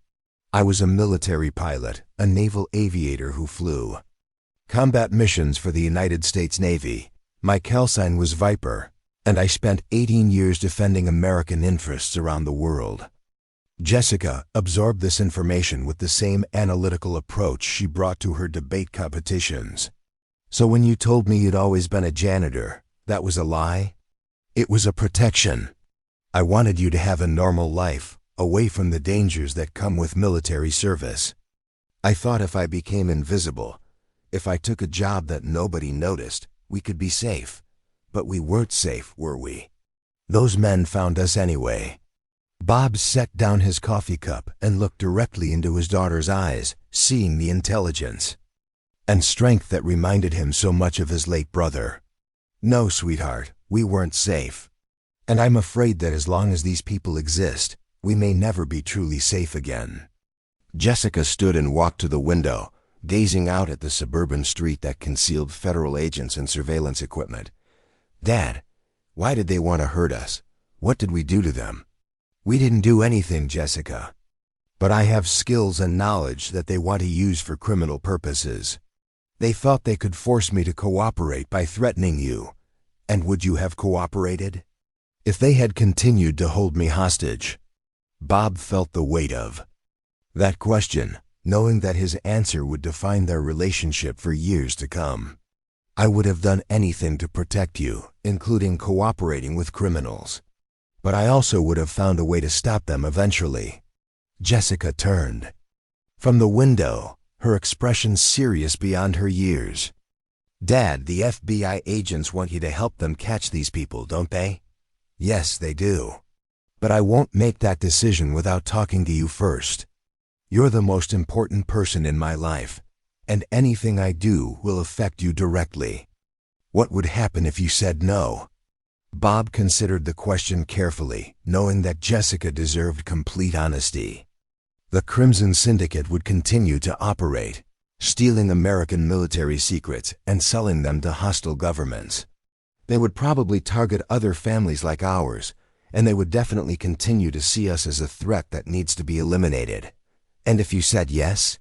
I was a military pilot, a naval aviator who flew combat missions for the United States Navy. My callsign was Viper, and I spent 18 years defending American interests around the world." Jessica absorbed this information with the same analytical approach she brought to her debate competitions. "So when you told me you'd always been a janitor, that was a lie?" "It was a protection. I wanted you to have a normal life, away from the dangers that come with military service. I thought if I became invisible, if I took a job that nobody noticed, we could be safe. But we weren't safe, were we? Those men found us anyway." Bob set down his coffee cup and looked directly into his daughter's eyes, seeing the intelligence and strength that reminded him so much of his late brother. "No, sweetheart, we weren't safe. And I'm afraid that as long as these people exist, we may never be truly safe again." Jessica stood and walked to the window, gazing out at the suburban street that concealed federal agents and surveillance equipment. "Dad, why did they want to hurt us? What did we do to them?" "We didn't do anything, Jessica. But I have skills and knowledge that they want to use for criminal purposes. They thought they could force me to cooperate by threatening you. And would you have cooperated if they had continued to hold me hostage?" Bob felt the weight of that question, knowing that his answer would define their relationship for years to come. "I would have done anything to protect you, including cooperating with criminals. But I also would have found a way to stop them eventually." Jessica turned from the window, her expression serious beyond her years. "Dad, the FBI agents want you to help them catch these people, don't they?" "Yes, they do. But I won't make that decision without talking to you first. You're the most important person in my life, and anything I do will affect you directly. What would happen if you said no?" Bob considered the question carefully, knowing that Jessica deserved complete honesty. The Crimson Syndicate would continue to operate, stealing American military secrets and selling them to hostile governments. They would probably target other families like ours, and they would definitely continue to see us as a threat that needs to be eliminated. "And if you said yes?"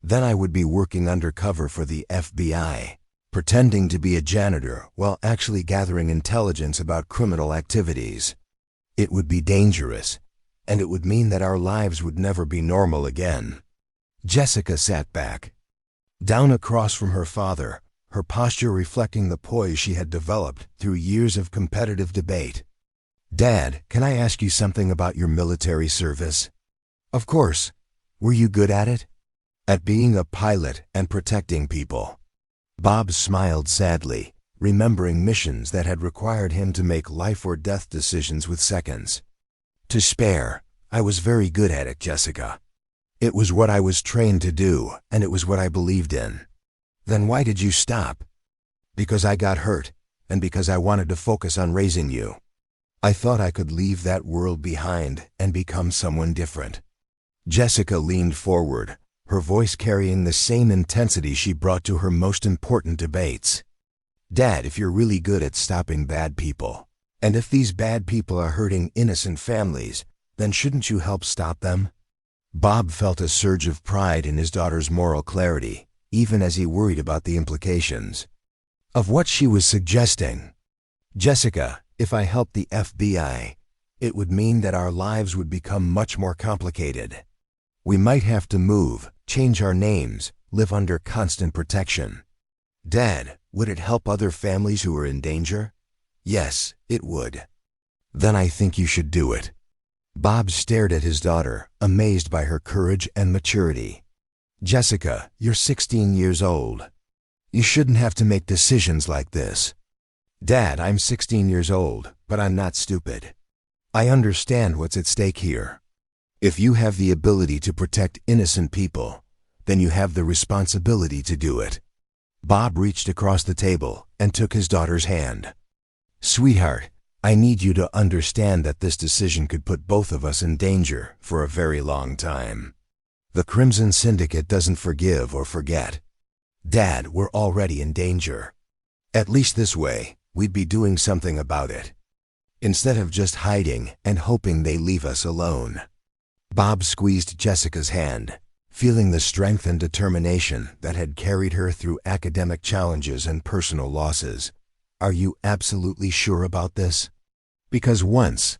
"Then I would be working undercover for the FBI, pretending to be a janitor while actually gathering intelligence about criminal activities. It would be dangerous, and it would mean that our lives would never be normal again." Jessica sat back, down across from her father, her posture reflecting the poise she had developed through years of competitive debate. "Dad, can I ask you something about your military service?" "Of course. Were you good at it?" "At being a pilot and protecting people." Bob smiled sadly, remembering missions that had required him to make life-or-death decisions with seconds to spare. "I was very good at it, Jessica. It was what I was trained to do, and it was what I believed in." "Then why did you stop?" "Because I got hurt, and because I wanted to focus on raising you. I thought I could leave that world behind and become someone different." Jessica leaned forward, her voice carrying the same intensity she brought to her most important debates. "Dad, if you're really good at stopping bad people, and if these bad people are hurting innocent families, then shouldn't you help stop them?" Bob felt a surge of pride in his daughter's moral clarity, even as he worried about the implications of what she was suggesting. "Jessica, if I helped the FBI, it would mean that our lives would become much more complicated. We might have to move, change our names, live under constant protection." "Dad, would it help other families who are in danger?" "Yes, it would." "Then I think you should do it." Bob stared at his daughter, amazed by her courage and maturity. "Jessica, you're 16 years old. You shouldn't have to make decisions like this." "Dad, I'm 16 years old, but I'm not stupid. I understand what's at stake here. If you have the ability to protect innocent people, then you have the responsibility to do it." Bob reached across the table and took his daughter's hand. "Sweetheart, I need you to understand that this decision could put both of us in danger for a very long time. The Crimson Syndicate doesn't forgive or forget. Dad, we're already in danger. At least this way, we'd be doing something about it, instead of just hiding and hoping they leave us alone." Bob squeezed Jessica's hand, feeling the strength and determination that had carried her through academic challenges and personal losses. "Are you absolutely sure about this? Because once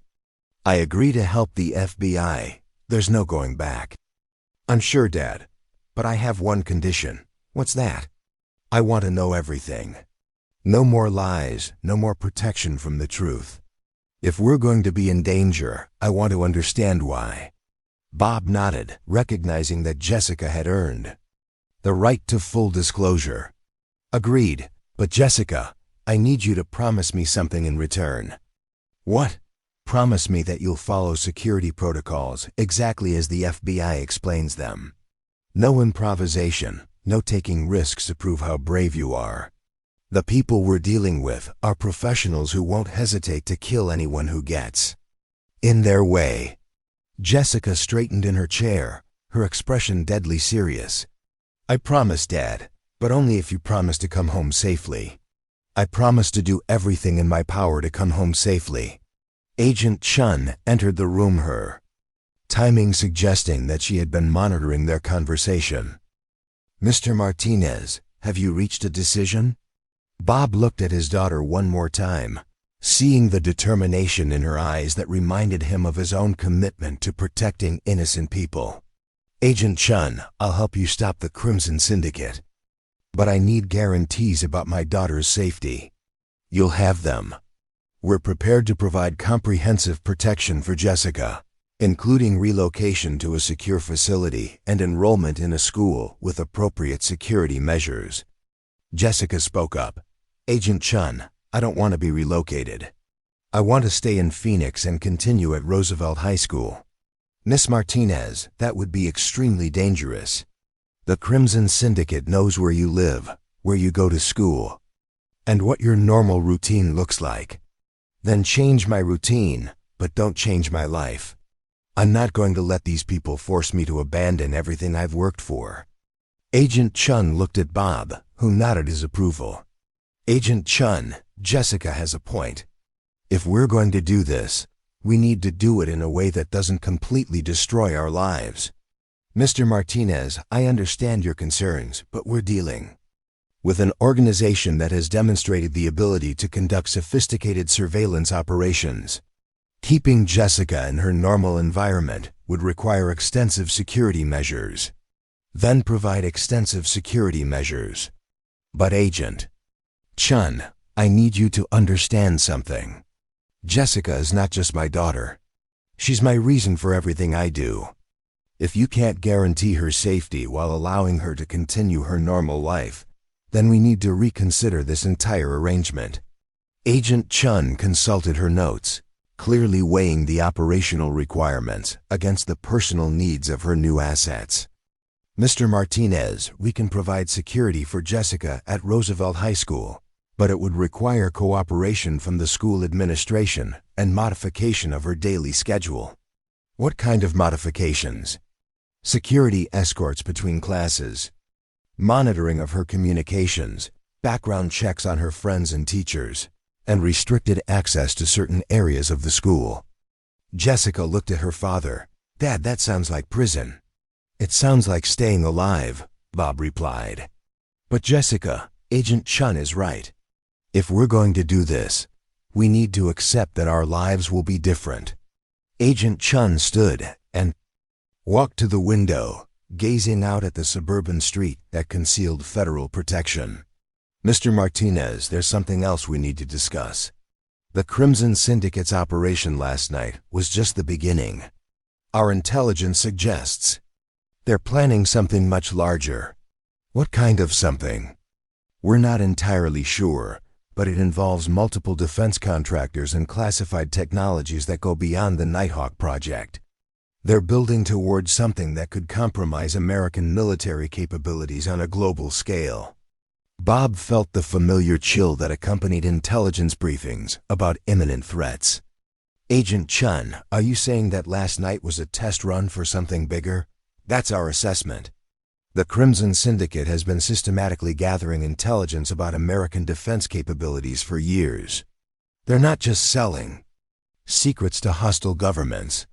I agree to help the FBI, there's no going back." "I'm sure, Dad, but I have one condition." "What's that?" "I want to know everything. No more lies, no more protection from the truth. If we're going to be in danger, I want to understand why." Bob nodded, recognizing that Jessica had earned the right to full disclosure. "Agreed, but Jessica, I need you to promise me something in return." "What?" "Promise me that you'll follow security protocols exactly as the FBI explains them. No improvisation, no taking risks to prove how brave you are. The people we're dealing with are professionals who won't hesitate to kill anyone who gets in their way." Jessica straightened in her chair, her expression deadly serious. "I promise, Dad, but only if you promise to come home safely. I promise to do everything in my power to come home safely." Agent Chun entered the room, her timing suggesting that she had been monitoring their conversation. "Mr. Martinez, have you reached a decision?" Bob looked at his daughter one more time, seeing the determination in her eyes that reminded him of his own commitment to protecting innocent people. "Agent Chun, I'll help you stop the Crimson Syndicate. But I need guarantees about my daughter's safety." "You'll have them. We're prepared to provide comprehensive protection for Jessica, including relocation to a secure facility and enrollment in a school with appropriate security measures." Jessica spoke up. "Agent Chun, I don't want to be relocated. I want to stay in Phoenix and continue at Roosevelt High School." "Miss Martinez, that would be extremely dangerous. The Crimson Syndicate knows where you live, where you go to school, and what your normal routine looks like. Then change my routine, but don't change my life. I'm not going to let these people force me to abandon everything I've worked for." Agent Chun looked at Bob, who nodded his approval. "Agent Chun, Jessica has a point. If we're going to do this, we need to do it in a way that doesn't completely destroy our lives. Mr. Martinez, I understand your concerns, but we're dealing with an organization that has demonstrated the ability to conduct sophisticated surveillance operations. Keeping Jessica in her normal environment would require extensive security measures. then provide extensive security measures. But Agent Chun, I need you to understand something. Jessica is not just my daughter. She's my reason for everything I do. If you can't guarantee her safety while allowing her to continue her normal life, then we need to reconsider this entire arrangement. Agent Chun consulted her notes, clearly weighing the operational requirements against the personal needs of her new assets. Mr. Martinez, we can provide security for Jessica at Roosevelt High School, but it would require cooperation from the school administration and modification of her daily schedule. What kind of modifications? Security escorts between classes, monitoring of her communications, background checks on her friends and teachers, and restricted access to certain areas of the school. Jessica looked at her father. Dad, that sounds like prison. It sounds like staying alive, Bob replied. But Jessica, Agent Chun is right. If we're going to do this, we need to accept that our lives will be different. Agent Chun stood and walked to the window, gazing out at the suburban street that concealed federal protection. Mr. Martinez, there's something else we need to discuss. The Crimson Syndicate's operation last night was just the beginning. Our intelligence suggests they're planning something much larger. What kind of something? We're not entirely sure, but it involves multiple defense contractors and classified technologies that go beyond the Nighthawk project. They're building towards something that could compromise American military capabilities on a global scale. Bob felt the familiar chill that accompanied intelligence briefings about imminent threats. Agent Chun, are you saying that last night was a test run for something bigger? That's our assessment. The Crimson Syndicate has been systematically gathering intelligence about American defense capabilities for years. They're not just selling secrets to hostile governments.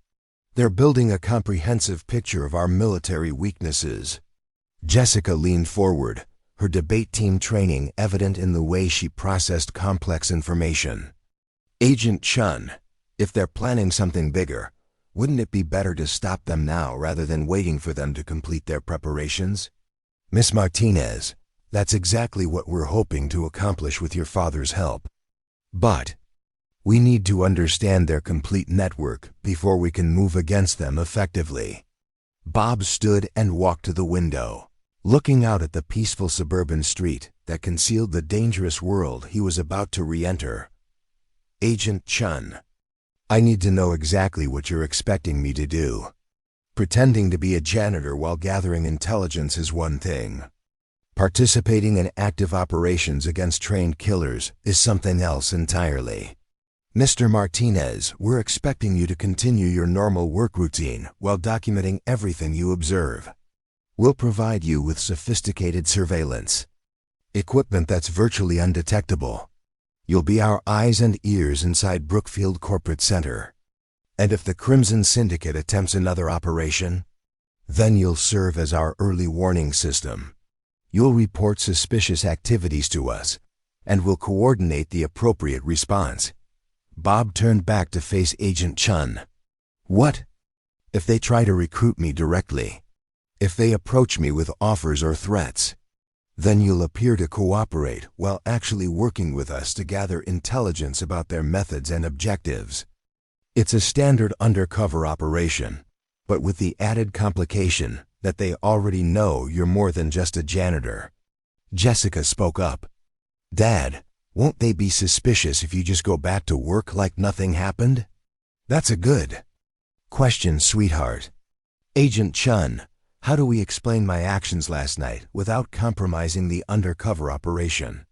They're building a comprehensive picture of our military weaknesses. Jessica leaned forward, her debate team training evident in the way she processed complex information. Agent Chun, if they're planning something bigger, wouldn't it be better to stop them now rather than waiting for them to complete their preparations? Miss Martinez, that's exactly what we're hoping to accomplish with your father's help. But we need to understand their complete network before we can move against them effectively. Bob stood and walked to the window, looking out at the peaceful suburban street that concealed the dangerous world he was about to re-enter. Agent Chun, I need to know exactly what you're expecting me to do. Pretending to be a janitor while gathering intelligence is one thing. Participating in active operations against trained killers is something else entirely. Mr. Martinez, we're expecting you to continue your normal work routine while documenting everything you observe. We'll provide you with sophisticated surveillance, equipment that's virtually undetectable. You'll be our eyes and ears inside Brookfield Corporate Center. And if the Crimson Syndicate attempts another operation, then you'll serve as our early warning system. You'll report suspicious activities to us, and we'll coordinate the appropriate response. Bob turned back to face Agent Chun. What? If they try to recruit me directly? If they approach me with offers or threats? Then you'll appear to cooperate while actually working with us to gather intelligence about their methods and objectives. It's a standard undercover operation, but with the added complication that they already know you're more than just a janitor. Jessica spoke up. Dad, won't they be suspicious if you just go back to work like nothing happened? That's a good question, sweetheart. Agent Chun, how do we explain my actions last night without compromising the undercover operation?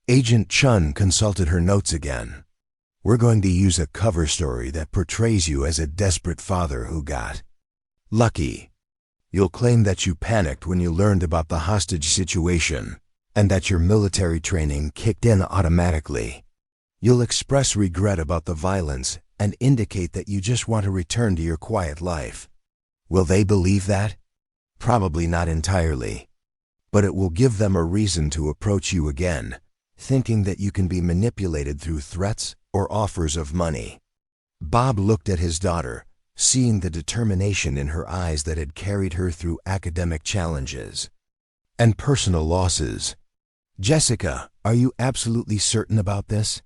Agent Chun consulted her notes again. We're going to use a cover story that portrays you as a desperate father who got lucky. You'll claim that you panicked when you learned about the hostage situation and that your military training kicked in automatically. You'll express regret about the violence and indicate that you just want to return to your quiet life. Will they believe that? Probably not entirely. But it will give them a reason to approach you again, thinking that you can be manipulated through threats or offers of money. Bob looked at his daughter, seeing the determination in her eyes that had carried her through academic challenges and personal losses. Jessica, are you absolutely certain about this?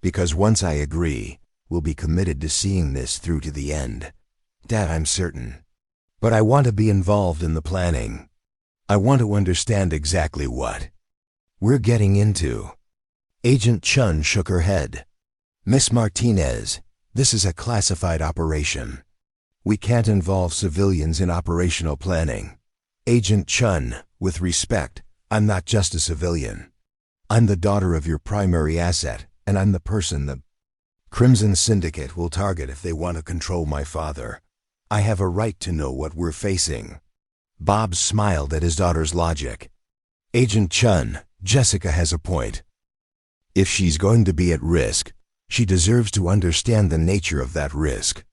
Because once I agree, we'll be committed to seeing this through to the end. Dad, I'm certain. But I want to be involved in the planning. I want to understand exactly what we're getting into. Agent Chun shook her head. Miss Martinez, this is a classified operation. We can't involve civilians in operational planning. Agent Chun, with respect, I'm not just a civilian. I'm the daughter of your primary asset, and I'm the person the Crimson Syndicate will target if they want to control my father. I have a right to know what we're facing. Bob smiled at his daughter's logic. Agent Chun, Jessica has a point. If she's going to be at risk, she deserves to understand the nature of that risk.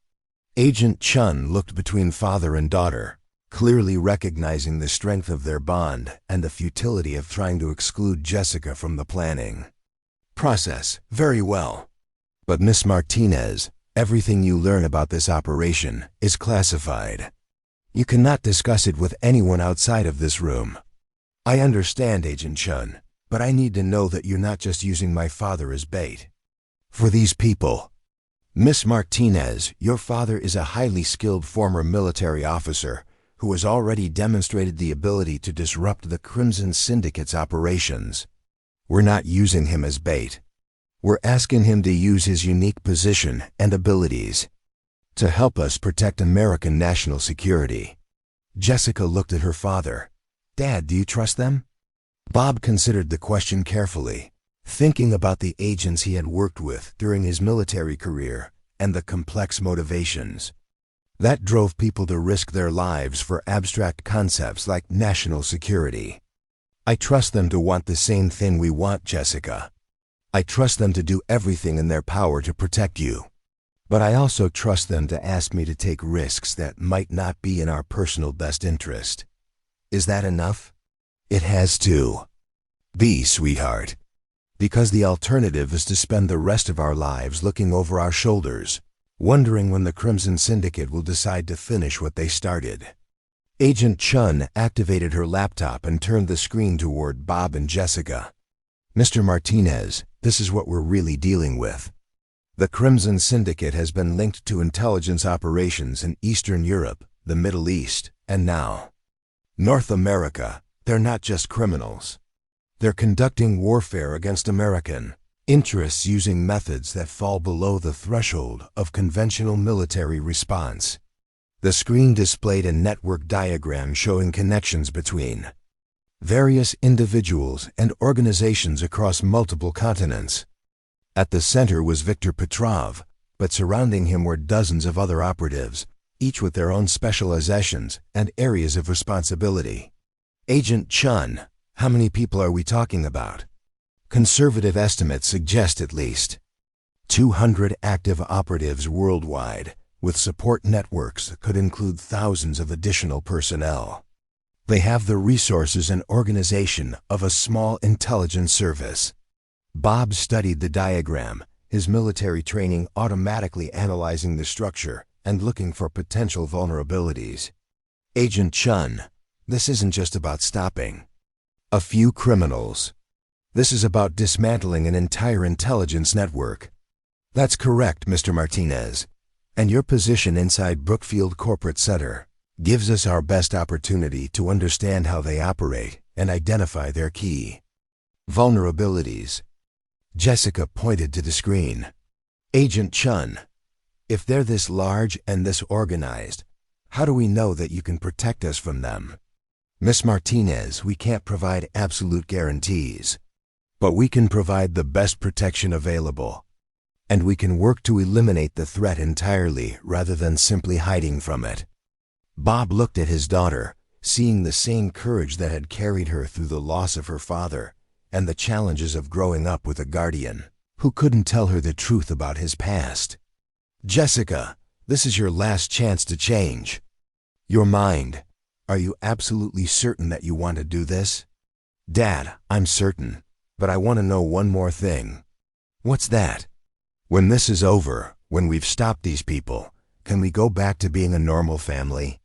Agent Chun looked between father and daughter, clearly recognizing the strength of their bond and the futility of trying to exclude Jessica from the planning process. Very well. But Miss Martinez, everything you learn about this operation is classified. You cannot discuss it with anyone outside of this room. I understand, Agent Chun, but I need to know that you're not just using my father as bait for these people. Miss Martinez, your father is a highly skilled former military officer who has already demonstrated the ability to disrupt the Crimson Syndicate's operations. We're not using him as bait. We're asking him to use his unique position and abilities to help us protect American national security. Jessica looked at her father. Dad, do you trust them? Bob considered the question carefully, thinking about the agents he had worked with during his military career and the complex motivations that drove people to risk their lives for abstract concepts like national security. I trust them to want the same thing we want, Jessica. I trust them to do everything in their power to protect you. But I also trust them to ask me to take risks that might not be in our personal best interest. Is that enough? It has to be, sweetheart. Because the alternative is to spend the rest of our lives looking over our shoulders, wondering when the Crimson Syndicate will decide to finish what they started. Agent Chun activated her laptop and turned the screen toward Bob and Jessica. Mr. Martinez, this is what we're really dealing with. The Crimson Syndicate has been linked to intelligence operations in Eastern Europe, the Middle East, and now North America. They're not just criminals. They're conducting warfare against American interests using methods that fall below the threshold of conventional military response. The screen displayed a network diagram showing connections between various individuals and organizations across multiple continents. At the center was Viktor Petrov, but surrounding him were dozens of other operatives, each with their own specializations and areas of responsibility. Agent Chun, how many people are we talking about? Conservative estimates suggest at least 200 active operatives worldwide, with support networks that could include thousands of additional personnel. They have the resources and organization of a small intelligence service. Bob studied the diagram, his military training automatically analyzing the structure and looking for potential vulnerabilities. Agent Chun, this isn't just about stopping a few criminals. This is about dismantling an entire intelligence network. That's correct, Mr. Martinez. And your position inside Brookfield Corporate Center gives us our best opportunity to understand how they operate and identify their key vulnerabilities. Jessica pointed to the screen. Agent Chun, if they're this large and this organized, how do we know that you can protect us from them? Miss Martinez, we can't provide absolute guarantees, but we can provide the best protection available. And we can work to eliminate the threat entirely rather than simply hiding from it. Bob looked at his daughter, seeing the same courage that had carried her through the loss of her father and the challenges of growing up with a guardian who couldn't tell her the truth about his past. Jessica, this is your last chance to change your mind. Are you absolutely certain that you want to do this? Dad, I'm certain, but I want to know one more thing. What's that? When this is over, when we've stopped these people, can we go back to being a normal family?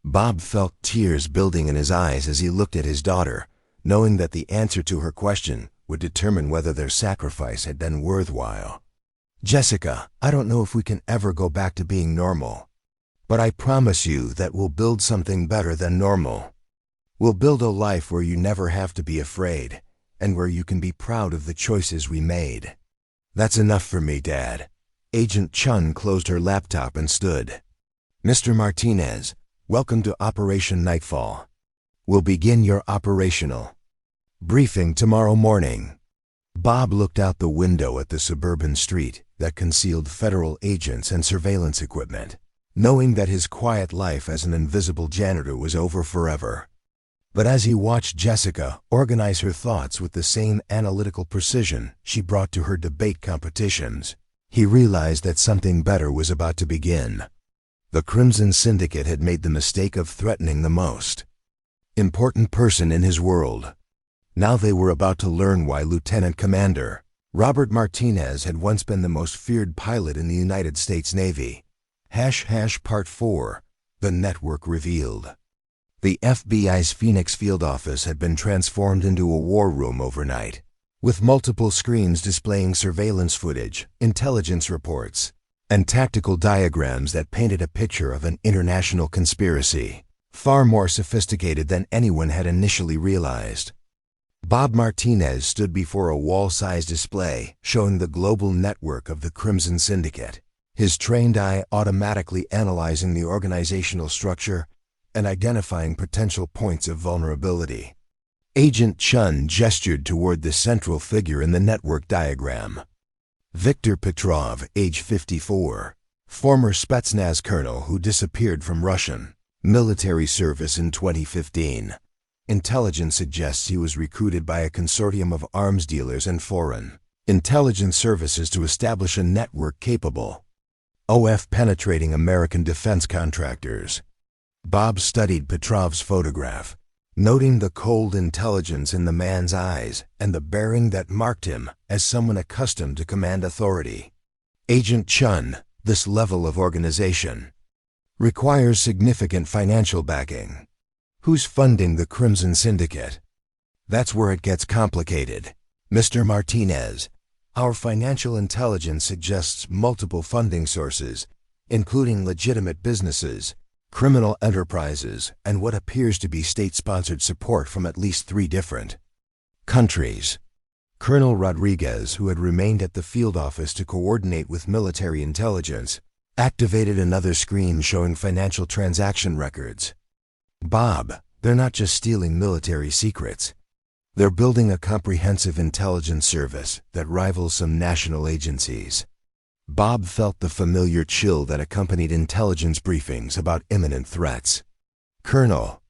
Bob felt tears building in his eyes as he looked at his daughter, knowing that the answer to her question would determine whether their sacrifice had been worthwhile. Jessica, I don't know if we can ever go back to being normal. But I promise you that we'll build something better than normal. We'll build a life where you never have to be afraid, and where you can be proud of the choices we made. That's enough for me, Dad. Agent Chun closed her laptop and stood. Mr. Martinez, welcome to Operation Nightfall. We'll begin your operational briefing tomorrow morning. Bob looked out the window at the suburban street that concealed federal agents and surveillance equipment, knowing that his quiet life as an invisible janitor was over forever. But as he watched Jessica organize her thoughts with the same analytical precision she brought to her debate competitions, he realized that something better was about to begin. The Crimson Syndicate had made the mistake of threatening the most important person in his world. Now they were about to learn why Lieutenant Commander Robert Martinez had once been the most feared pilot in the United States Navy. Part 4. The Network Revealed. The FBI's Phoenix field office had been transformed into a war room overnight, with multiple screens displaying surveillance footage, intelligence reports, and tactical diagrams that painted a picture of an international conspiracy, far more sophisticated than anyone had initially realized. Bob Martinez stood before a wall-sized display showing the global network of the Crimson Syndicate, his trained eye automatically analyzing the organizational structure and identifying potential points of vulnerability. Agent Chun gestured toward the central figure in the network diagram. Viktor Petrov, age 54, former Spetsnaz colonel who disappeared from Russian military service in 2015. Intelligence suggests he was recruited by a consortium of arms dealers and foreign intelligence services to establish a network capable of penetrating American defense contractors. Bob studied Petrov's photograph, noting the cold intelligence in the man's eyes and the bearing that marked him as someone accustomed to command authority. Agent Chun, this level of organization requires significant financial backing. Who's funding the Crimson Syndicate? That's where it gets complicated. Mr. Martinez, our financial intelligence suggests multiple funding sources, including legitimate businesses, criminal enterprises, and what appears to be state-sponsored support from at least 3 different countries. Colonel Rodriguez, who had remained at the field office to coordinate with military intelligence, activated another screen showing financial transaction records. Bob, they're not just stealing military secrets. They're building a comprehensive intelligence service that rivals some national agencies. Bob felt the familiar chill that accompanied intelligence briefings about imminent threats. Colonel,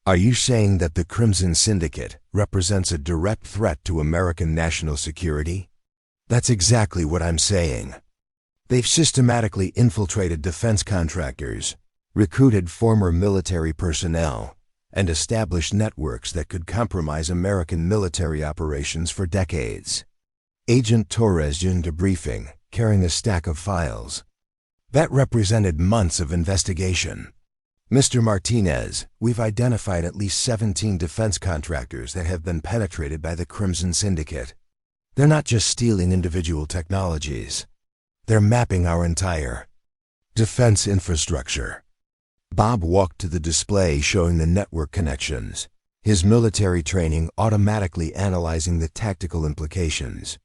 are you saying that the Crimson Syndicate represents a direct threat to American national security? That's exactly what I'm saying. They've systematically infiltrated defense contractors, recruited former military personnel, and established networks that could compromise American military operations for decades. Agent Torres joined a briefing, carrying a stack of files. That represented months of investigation. Mr. Martinez, we've identified at least 17 defense contractors that have been penetrated by the Crimson Syndicate. They're not just stealing individual technologies. They're mapping our entire defense infrastructure. Bob walked to the display showing the network connections, his military training automatically analyzing the tactical implications.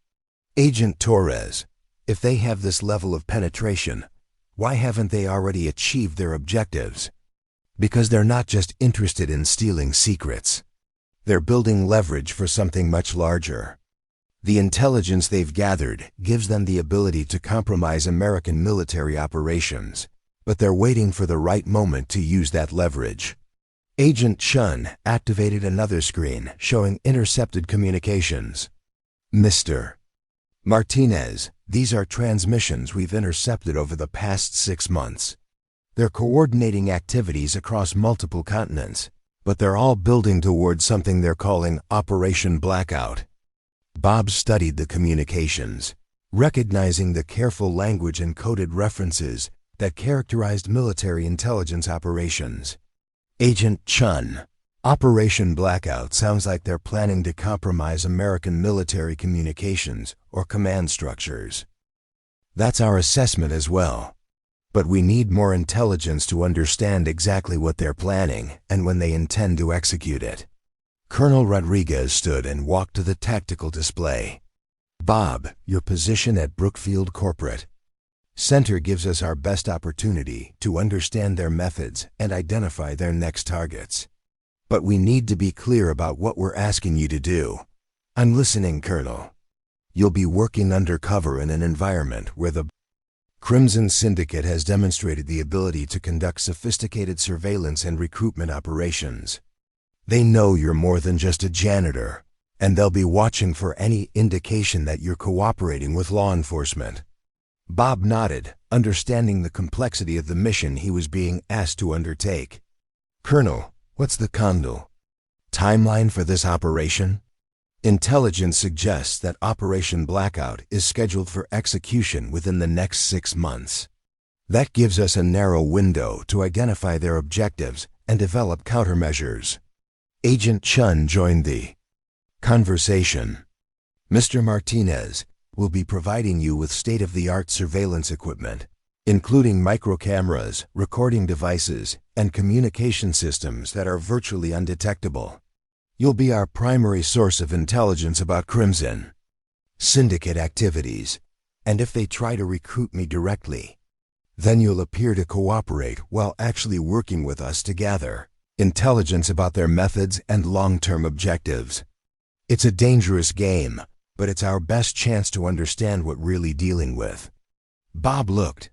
Agent Torres, if they have this level of penetration, why haven't they already achieved their objectives? Because they're not just interested in stealing secrets. They're building leverage for something much larger. The intelligence they've gathered gives them the ability to compromise American military operations, but they're waiting for the right moment to use that leverage. Agent Chun activated another screen showing intercepted communications. Mr. Martinez, these are transmissions we've intercepted over the past 6 months. They're coordinating activities across multiple continents, but they're all building towards something they're calling Operation Blackout. Bob studied the communications, recognizing the careful language and coded references that characterized military intelligence operations. Agent Chun. Operation Blackout sounds like they're planning to compromise American military communications or command structures. That's our assessment as well. But we need more intelligence to understand exactly what they're planning and when they intend to execute it. Colonel Rodriguez stood and walked to the tactical display. Bob, your position at Brookfield Corporate Center gives us our best opportunity to understand their methods and identify their next targets. But we need to be clear about what we're asking you to do. I'm listening, Colonel. You'll be working undercover in an environment where the Crimson Syndicate has demonstrated the ability to conduct sophisticated surveillance and recruitment operations. They know you're more than just a janitor, and they'll be watching for any indication that you're cooperating with law enforcement. Bob nodded, understanding the complexity of the mission he was being asked to undertake. Colonel, what's the timeline for this operation? Intelligence suggests that Operation Blackout is scheduled for execution within the next 6 months. That gives us a narrow window to identify their objectives and develop countermeasures. Agent Chun joined the conversation. Mr. Martinez will be providing you with state-of-the-art surveillance equipment, including microcameras, recording devices, and communication systems that are virtually undetectable. You'll be our primary source of intelligence about Crimson Syndicate activities, and if they try to recruit me directly, then you'll appear to cooperate while actually working with us to gather intelligence about their methods and long-term objectives. It's a dangerous game, but it's our best chance to understand what we're really dealing with. Bob looked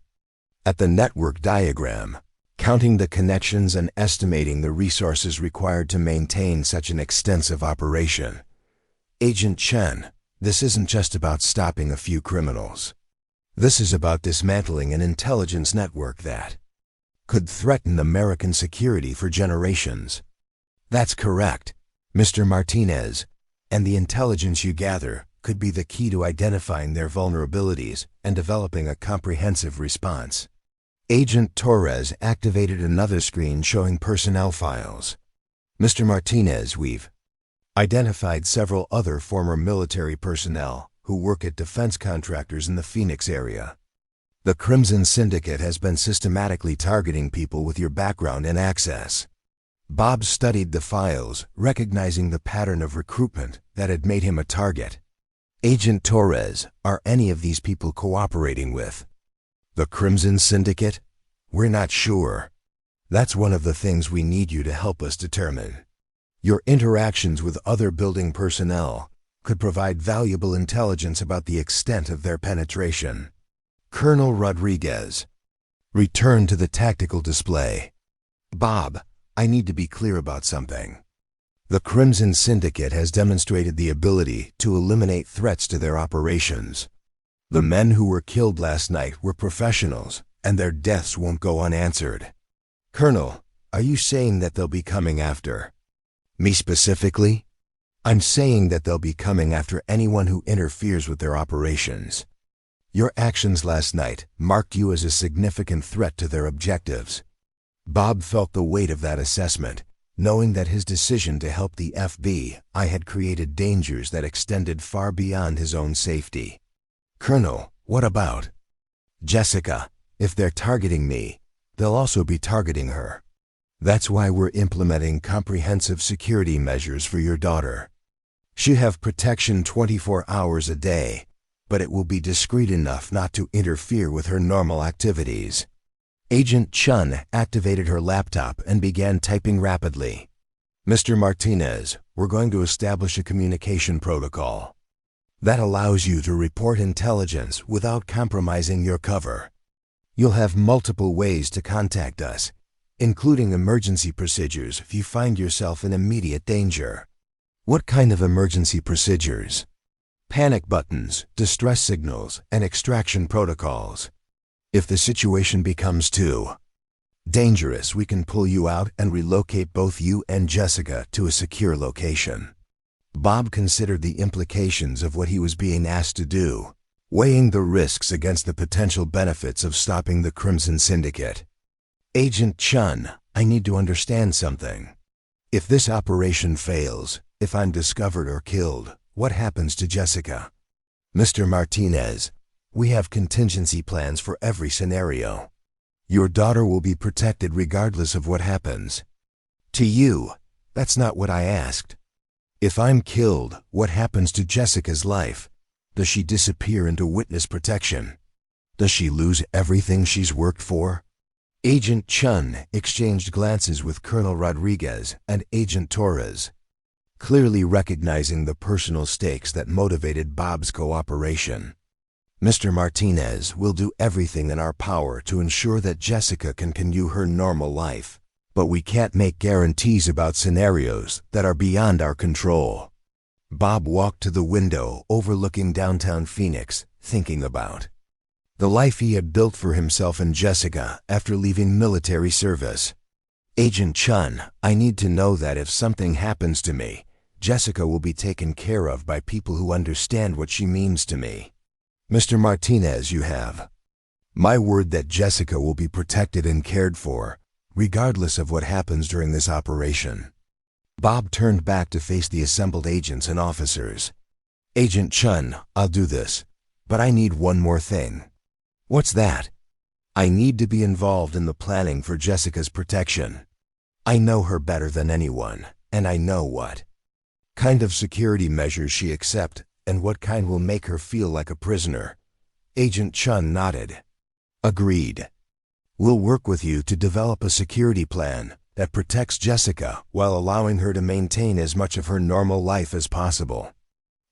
at the network diagram, counting the connections and estimating the resources required to maintain such an extensive operation. Agent Chen, this isn't just about stopping a few criminals. This is about dismantling an intelligence network that could threaten American security for generations. That's correct, Mr. Martinez, and the intelligence you gather could be the key to identifying their vulnerabilities and developing a comprehensive response. Agent Torres activated another screen showing personnel files. Mr. Martinez, we've identified several other former military personnel who work at defense contractors in the Phoenix area. The Crimson Syndicate has been systematically targeting people with your background and access. Bob studied the files, recognizing the pattern of recruitment that had made him a target. Agent Torres, are any of these people cooperating with the Crimson Syndicate? We're not sure. That's one of the things we need you to help us determine. Your interactions with other building personnel could provide valuable intelligence about the extent of their penetration. Colonel Rodriguez returned to the tactical display. Bob, I need to be clear about something. The Crimson Syndicate has demonstrated the ability to eliminate threats to their operations. The men who were killed last night were professionals, and their deaths won't go unanswered. Colonel, are you saying that they'll be coming after me specifically? I'm saying that they'll be coming after anyone who interferes with their operations. Your actions last night marked you as a significant threat to their objectives. Bob felt the weight of that assessment, knowing that his decision to help the FBI had created dangers that extended far beyond his own safety. Colonel, what about Jessica? If they're targeting me, they'll also be targeting her. That's why we're implementing comprehensive security measures for your daughter. She'll have protection 24 hours a day, but it will be discreet enough not to interfere with her normal activities. Agent Chun activated her laptop and began typing rapidly. Mr. Martinez, we're going to establish a communication protocol that allows you to report intelligence without compromising your cover. You'll have multiple ways to contact us, including emergency procedures if you find yourself in immediate danger. What kind of emergency procedures? Panic buttons, distress signals, and extraction protocols. If the situation becomes too dangerous, we can pull you out and relocate both you and Jessica to a secure location. Bob considered the implications of what he was being asked to do. weighing the risks against the potential benefits of stopping the Crimson Syndicate. Agent Chun, I need to understand something. If this operation fails, if I'm discovered or killed, what happens to Jessica? Mr. Martinez, we have contingency plans for every scenario. Your daughter will be protected regardless of what happens. To you, that's not what I asked. If I'm killed, what happens to Jessica's life? Does she disappear into witness protection? Does she lose everything she's worked for? Agent Chun exchanged glances with Colonel Rodriguez and Agent Torres, clearly recognizing the personal stakes that motivated Bob's cooperation. Mr. Martinez will do everything in our power to ensure that Jessica can continue her normal life, but we can't make guarantees about scenarios that are beyond our control. Bob walked to the window overlooking downtown Phoenix, thinking about the life he had built for himself and Jessica after leaving military service. Agent Chun, I need to know that if something happens to me, Jessica will be taken care of by people who understand what she means to me. Mr. Martinez, you have my word that Jessica will be protected and cared for, regardless of what happens during this operation. Bob turned back to face the assembled agents and officers. Agent Chun, I'll do this, but I need one more thing. What's that? I need to be involved in the planning for Jessica's protection. I know her better than anyone, and I know what kind of security measures she accepts and what kind will make her feel like a prisoner. Agent Chun nodded. Agreed. We'll work with you to develop a security plan that protects Jessica while allowing her to maintain as much of her normal life as possible.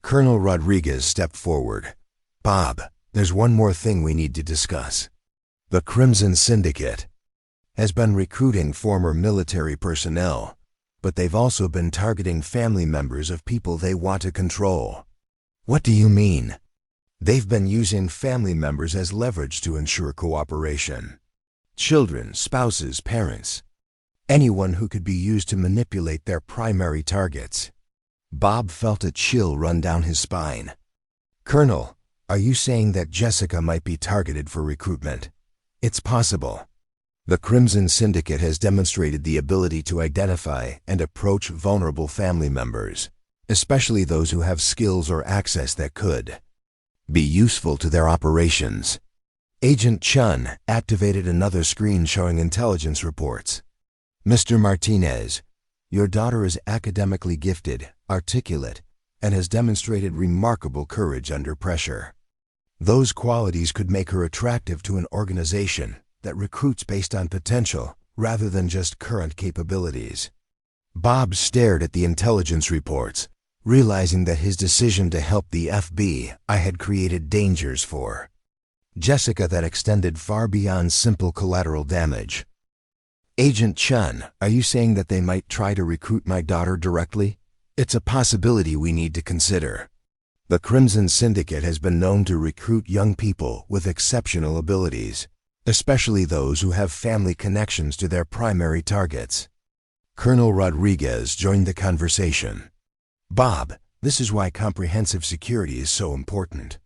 Colonel Rodriguez stepped forward. Bob, there's one more thing we need to discuss. The Crimson Syndicate has been recruiting former military personnel, but they've also been targeting family members of people they want to control. What do you mean? They've been using family members as leverage to ensure cooperation. Children, spouses, parents. Anyone who could be used to manipulate their primary targets. Bob felt a chill run down his spine. Colonel, are you saying that Jessica might be targeted for recruitment? It's possible. The Crimson Syndicate has demonstrated the ability to identify and approach vulnerable family members, especially those who have skills or access that could be useful to their operations. Agent Chun activated another screen showing intelligence reports. Mr. Martinez, your daughter is academically gifted, articulate, and has demonstrated remarkable courage under pressure. Those qualities could make her attractive to an organization that recruits based on potential rather than just current capabilities. Bob stared at the intelligence reports, realizing that his decision to help the FBI had created dangers for Jessica that extended far beyond simple collateral damage. Agent Chun, are you saying that they might try to recruit my daughter directly? It's a possibility we need to consider. The Crimson Syndicate has been known to recruit young people with exceptional abilities, especially those who have family connections to their primary targets. Colonel Rodriguez joined the conversation. Bob, this is why comprehensive security is so important.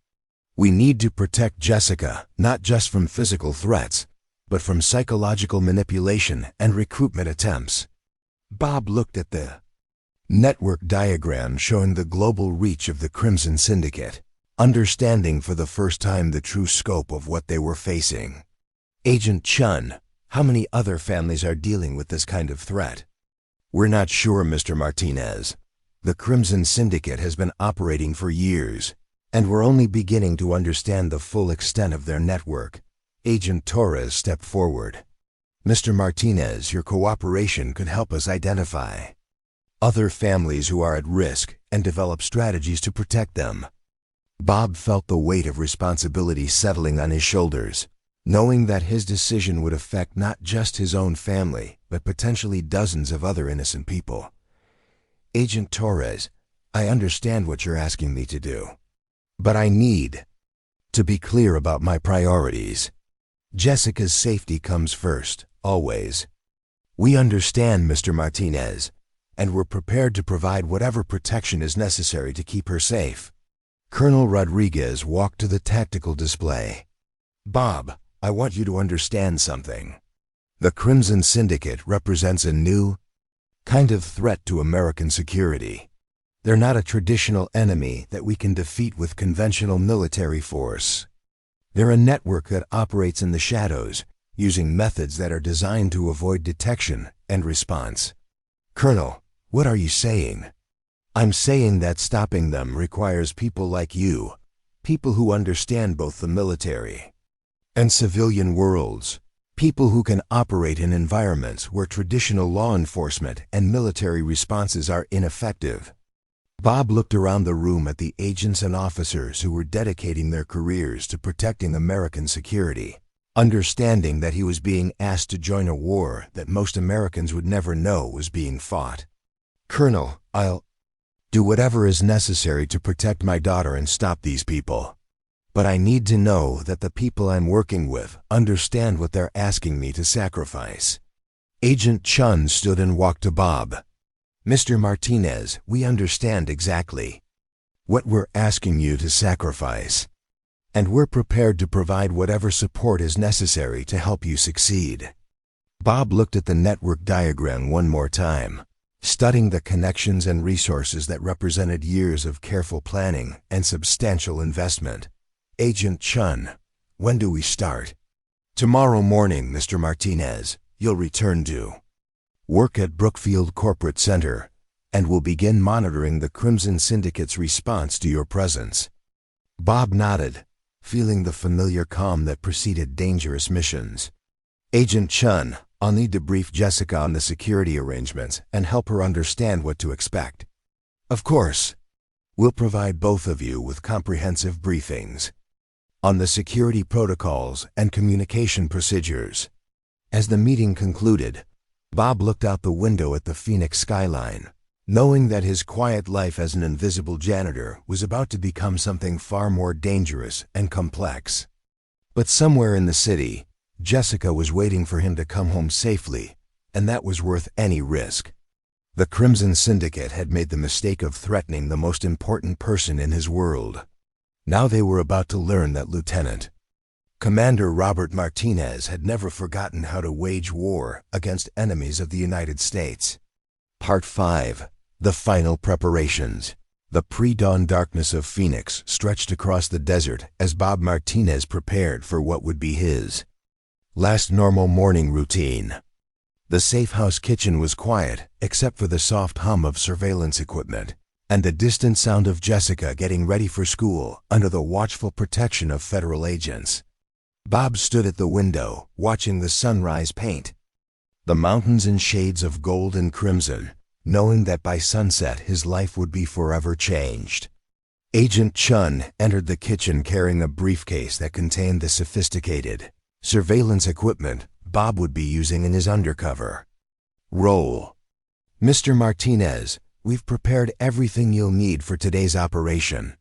We need to protect Jessica, not just from physical threats, but from psychological manipulation and recruitment attempts. Bob looked at the network diagram showing the global reach of the Crimson Syndicate, understanding for the first time the true scope of what they were facing. Agent Chun, how many other families are dealing with this kind of threat? We're not sure, Mr. Martinez. The Crimson Syndicate has been operating for years, and we're only beginning to understand the full extent of their network. Agent Torres stepped forward. Mr. Martinez, your cooperation could help us identify other families who are at risk and develop strategies to protect them. Bob felt the weight of responsibility settling on his shoulders, knowing that his decision would affect not just his own family, but potentially dozens of other innocent people. Agent Torres, I understand what you're asking me to do, but I need to be clear about my priorities. Jessica's safety comes first, always. We understand, Mr. Martinez, and we're prepared to provide whatever protection is necessary to keep her safe. Colonel Rodriguez walked to the tactical display. "Bob, I want you to understand something. The Crimson Syndicate represents a new kind of threat to American security. They're not a traditional enemy that we can defeat with conventional military force. They're a network that operates in the shadows, using methods that are designed to avoid detection and response." "Colonel, what are you saying?" "I'm saying that stopping them requires people like you, people who understand both the military and civilian worlds, people who can operate in environments where traditional law enforcement and military responses are ineffective." Bob looked around the room at the agents and officers who were dedicating their careers to protecting American security, understanding that he was being asked to join a war that most Americans would never know was being fought. "Colonel, I'll do whatever is necessary to protect my daughter and stop these people. But I need to know that the people I'm working with understand what they're asking me to sacrifice." Agent Chun stood and walked to Bob. "Mr. Martinez, we understand exactly what we're asking you to sacrifice, and we're prepared to provide whatever support is necessary to help you succeed." Bob looked at the network diagram one more time, studying the connections and resources that represented years of careful planning and substantial investment. "Agent Chun, when do we start?" "Tomorrow morning, Mr. Martinez. You'll return to work at Brookfield Corporate Center, and will begin monitoring the Crimson Syndicate's response to your presence." Bob nodded, feeling the familiar calm that preceded dangerous missions. "Agent Chun, I'll need to brief Jessica on the security arrangements and help her understand what to expect." "Of course. We'll provide both of you with comprehensive briefings on the security protocols and communication procedures." As the meeting concluded, Bob looked out the window at the Phoenix skyline, knowing that his quiet life as an invisible janitor was about to become something far more dangerous and complex. But somewhere in the city, Jessica was waiting for him to come home safely, and that was worth any risk. The Crimson Syndicate had made the mistake of threatening the most important person in his world. Now they were about to learn that Lieutenant Commander Robert Martinez had never forgotten how to wage war against enemies of the United States. Part 5. The Final Preparations. The pre-dawn darkness of Phoenix stretched across the desert as Bob Martinez prepared for what would be his last normal morning routine. The safe house kitchen was quiet, except for the soft hum of surveillance equipment and the distant sound of Jessica getting ready for school under the watchful protection of federal agents. Bob stood at the window, watching the sunrise paint the mountains in shades of gold and crimson, knowing that by sunset his life would be forever changed. Agent Chun entered the kitchen carrying a briefcase that contained the sophisticated surveillance equipment Bob would be using in his undercover role. "Mr. Martinez, we've prepared everything you'll need for today's operation.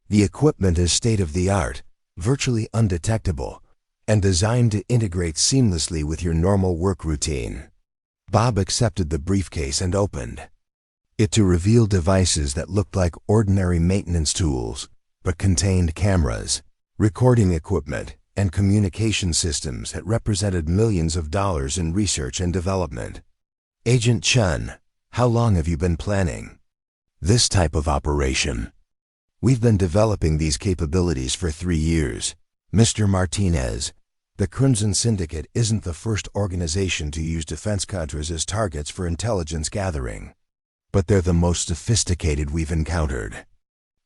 The equipment is state-of-the-art, virtually undetectable, and designed to integrate seamlessly with your normal work routine." Bob accepted the briefcase and opened it to reveal devices that looked like ordinary maintenance tools, but contained cameras, recording equipment, and communication systems that represented millions of dollars in research and development. "Agent Chun, how long have you been planning this type of operation?" "We've been developing these capabilities for 3 years. Mr. Martinez, the Crimson Syndicate isn't the first organization to use defense cadres as targets for intelligence gathering, but they're the most sophisticated we've encountered."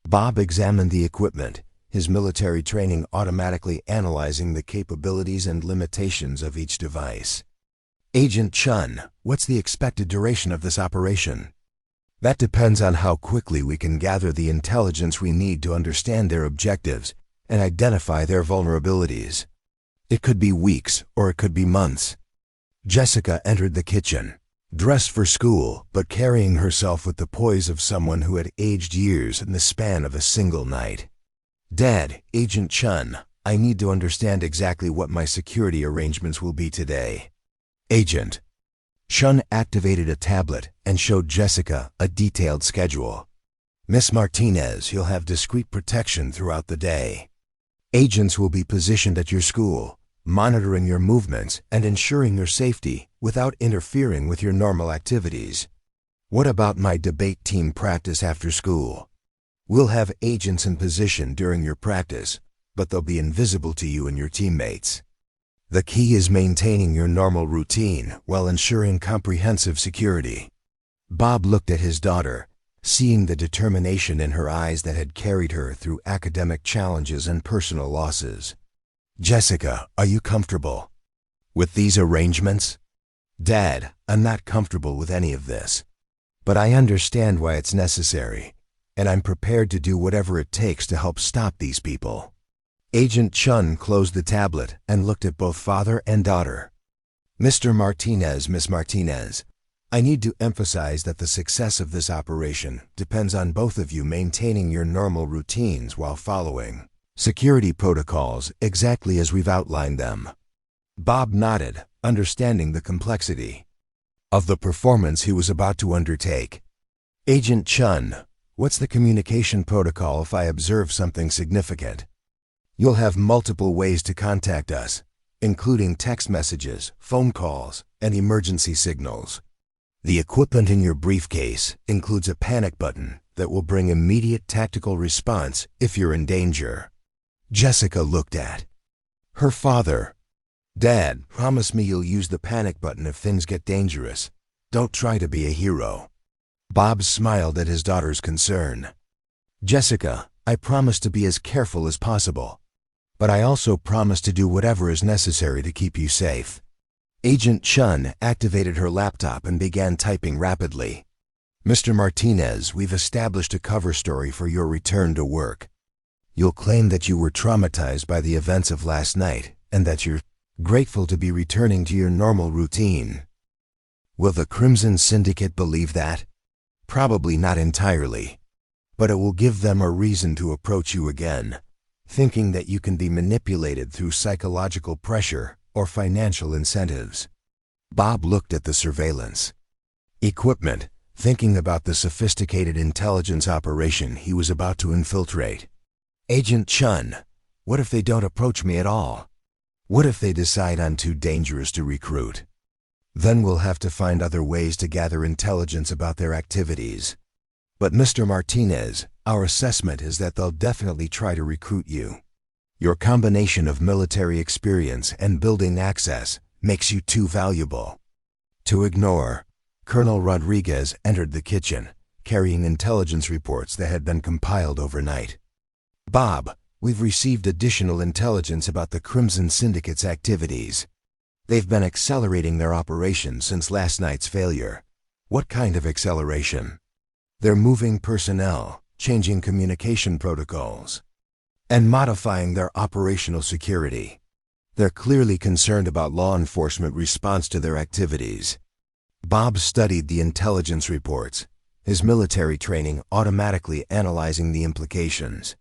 Bob examined the equipment, his military training automatically analyzing the capabilities and limitations of each device. "Agent Chun, what's the expected duration of this operation?" "That depends on how quickly we can gather the intelligence we need to understand their objectives and identify their vulnerabilities. It could be weeks or it could be months." Jessica entered the kitchen, dressed for school but carrying herself with the poise of someone who had aged years in the span of a single night. "Dad, Agent Chun, I need to understand exactly what my security arrangements will be today." Agent Chun activated a tablet and showed Jessica a detailed schedule. Miss Martinez, you'll have discreet protection throughout the day. Agents will be positioned at your school, monitoring your movements and ensuring your safety without interfering with your normal activities. What about my debate team practice after school? We'll have agents in position during your practice, but they'll be invisible to you and your teammates. The key is maintaining your normal routine while ensuring comprehensive security. Bob looked at his daughter, seeing the determination in her eyes that had carried her through academic challenges and personal losses. Jessica, are you comfortable with these arrangements? Dad, I'm not comfortable with any of this, but I understand why it's necessary, and I'm prepared to do whatever it takes to help stop these people. Agent Chun closed the tablet and looked at both father and daughter. Mr. Martinez, Miss Martinez, I need to emphasize that the success of this operation depends on both of you maintaining your normal routines while following security protocols exactly as we've outlined them. Bob nodded, understanding the complexity of the performance he was about to undertake. Agent Chun, what's the communication protocol if I observe something significant? You'll have multiple ways to contact us, including text messages, phone calls, and emergency signals. The equipment in your briefcase includes a panic button that will bring immediate tactical response if you're in danger. Jessica looked at her father. Dad, promise me you'll use the panic button if things get dangerous. Don't try to be a hero. Bob smiled at his daughter's concern. Jessica, I promise to be as careful as possible, but I also promise to do whatever is necessary to keep you safe. Agent Chun activated her laptop and began typing rapidly. Mr. Martinez, we've established a cover story for your return to work. You'll claim that you were traumatized by the events of last night and that you're grateful to be returning to your normal routine. Will the Crimson Syndicate believe that? Probably not entirely, but it will give them a reason to approach you again, thinking that you can be manipulated through psychological pressure or financial incentives. Bob looked at the surveillance equipment, thinking about the sophisticated intelligence operation he was about to infiltrate. Agent Chun, what if they don't approach me at all? What if they decide I'm too dangerous to recruit? Then we'll have to find other ways to gather intelligence about their activities. But Mr. Martinez, our assessment is that they'll definitely try to recruit you. Your combination of military experience and building access makes you too valuable to ignore. Colonel Rodriguez entered the kitchen, carrying intelligence reports that had been compiled overnight. Bob, we've received additional intelligence about the Crimson Syndicate's activities. They've been accelerating their operations since last night's failure. What kind of acceleration? They're moving personnel, changing communication protocols, and modifying their operational security. They're clearly concerned about law enforcement response to their activities. Bob studied the intelligence reports, his military training automatically analyzing the implications.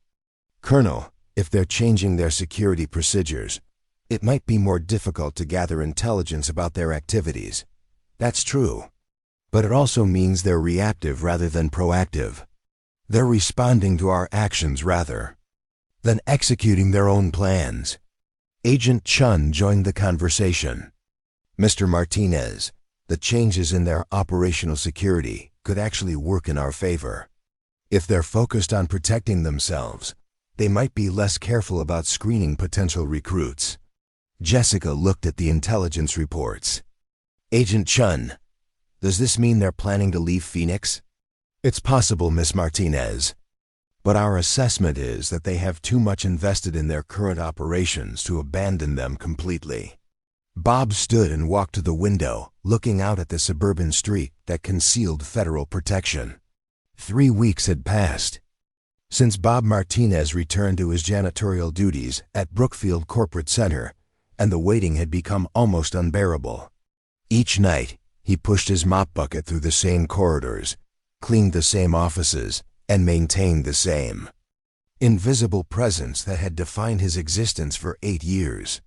Colonel, if they're changing their security procedures, it might be more difficult to gather intelligence about their activities. That's true. But it also means they're reactive rather than proactive. They're responding to our actions rather than executing their own plans. Agent Chun joined the conversation. Mr. Martinez, the changes in their operational security could actually work in our favor. If they're focused on protecting themselves, they might be less careful about screening potential recruits. Jessica looked at the intelligence reports. Agent Chun, does this mean they're planning to leave Phoenix? It's possible, Miss Martinez, but our assessment is that they have too much invested in their current operations to abandon them completely. Bob stood and walked to the window, looking out at the suburban street that concealed federal protection. 3 weeks had passed since Bob Martinez returned to his janitorial duties at Brookfield Corporate Center, and the waiting had become almost unbearable. Each night, he pushed his mop bucket through the same corridors, cleaned the same offices, and maintained the same invisible presence that had defined his existence for 8 years.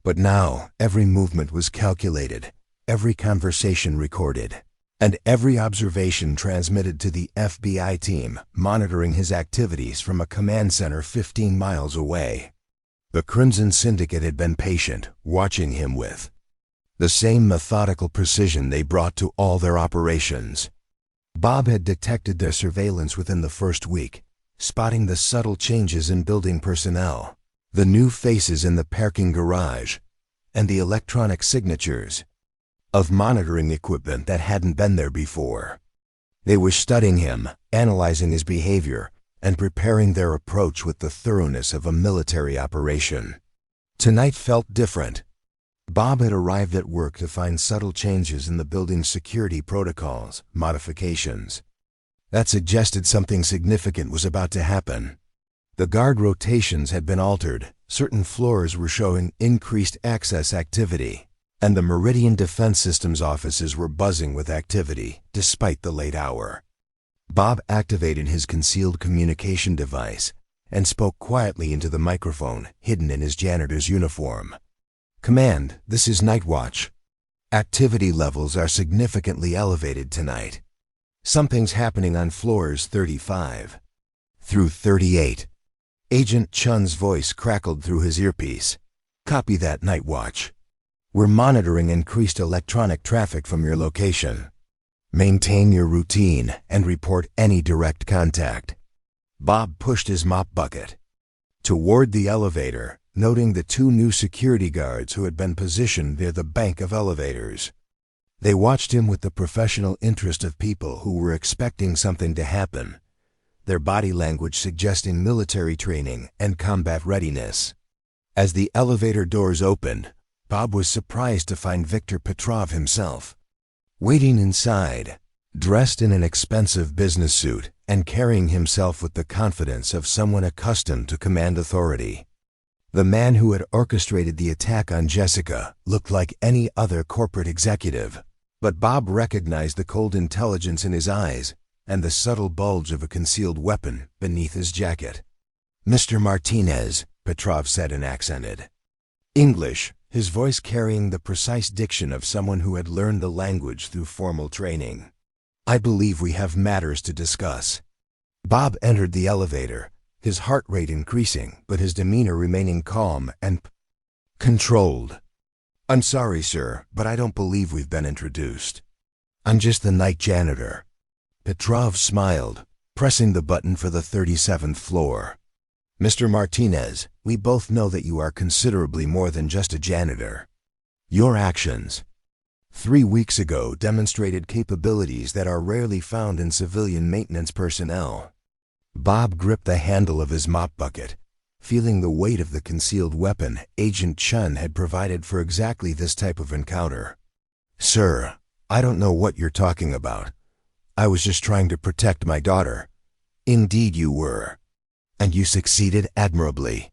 But now, every movement was calculated, every conversation recorded, and every observation transmitted to the FBI team monitoring his activities from a command center 15 miles away. The Crimson Syndicate had been patient, watching him with the same methodical precision they brought to all their operations. Bob had detected their surveillance within the first week, spotting the subtle changes in building personnel, the new faces in the parking garage, and the electronic signatures of monitoring equipment that hadn't been there before. They were studying him, analyzing his behavior, and preparing their approach with the thoroughness of a military operation. Tonight felt different. Bob had arrived at work to find subtle changes in the building's security protocols, modifications that suggested something significant was about to happen. The guard rotations had been altered, certain floors were showing increased access activity, and the Meridian Defense Systems offices were buzzing with activity, despite the late hour. Bob activated his concealed communication device and spoke quietly into the microphone hidden in his janitor's uniform. "Command, this is Night Watch. Activity levels are significantly elevated tonight. Something's happening on floors 35 through 38. Agent Chun's voice crackled through his earpiece. "Copy that, Night Watch. We're monitoring increased electronic traffic from your location. Maintain your routine and report any direct contact." Bob pushed his mop bucket toward the elevator, noting the two new security guards who had been positioned near the bank of elevators. They watched him with the professional interest of people who were expecting something to happen, their body language suggesting military training and combat readiness. As the elevator doors opened, Bob was surprised to find Viktor Petrov himself, waiting inside, dressed in an expensive business suit and carrying himself with the confidence of someone accustomed to command authority. The man who had orchestrated the attack on Jessica looked like any other corporate executive, but Bob recognized the cold intelligence in his eyes and the subtle bulge of a concealed weapon beneath his jacket. "Mr. Martinez," Petrov said in accented English, his voice carrying the precise diction of someone who had learned the language through formal training. "I believe we have matters to discuss." Bob entered the elevator, his heart rate increasing, but his demeanor remaining calm and controlled. "I'm sorry, sir, but I don't believe we've been introduced. I'm just the night janitor." Petrov smiled, pressing the button for the 37th floor. "Mr. Martinez, we both know that you are considerably more than just a janitor. Your actions 3 weeks ago demonstrated capabilities that are rarely found in civilian maintenance personnel." Bob gripped the handle of his mop bucket, feeling the weight of the concealed weapon Agent Chun had provided for exactly this type of encounter. "Sir, I don't know what you're talking about. I was just trying to protect my daughter." "Indeed you were. And you succeeded admirably.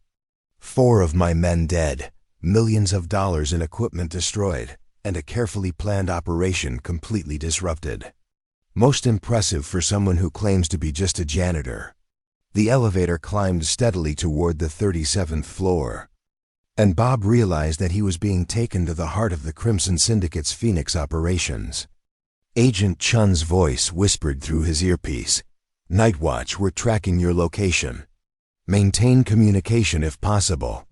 4 of my men dead, millions of dollars in equipment destroyed, and a carefully planned operation completely disrupted. Most impressive for someone who claims to be just a janitor." The elevator climbed steadily toward the 37th floor, and Bob realized that he was being taken to the heart of the Crimson Syndicate's Phoenix operations. Agent Chun's voice whispered through his earpiece. "Night Watch, we're tracking your location. Maintain communication if possible.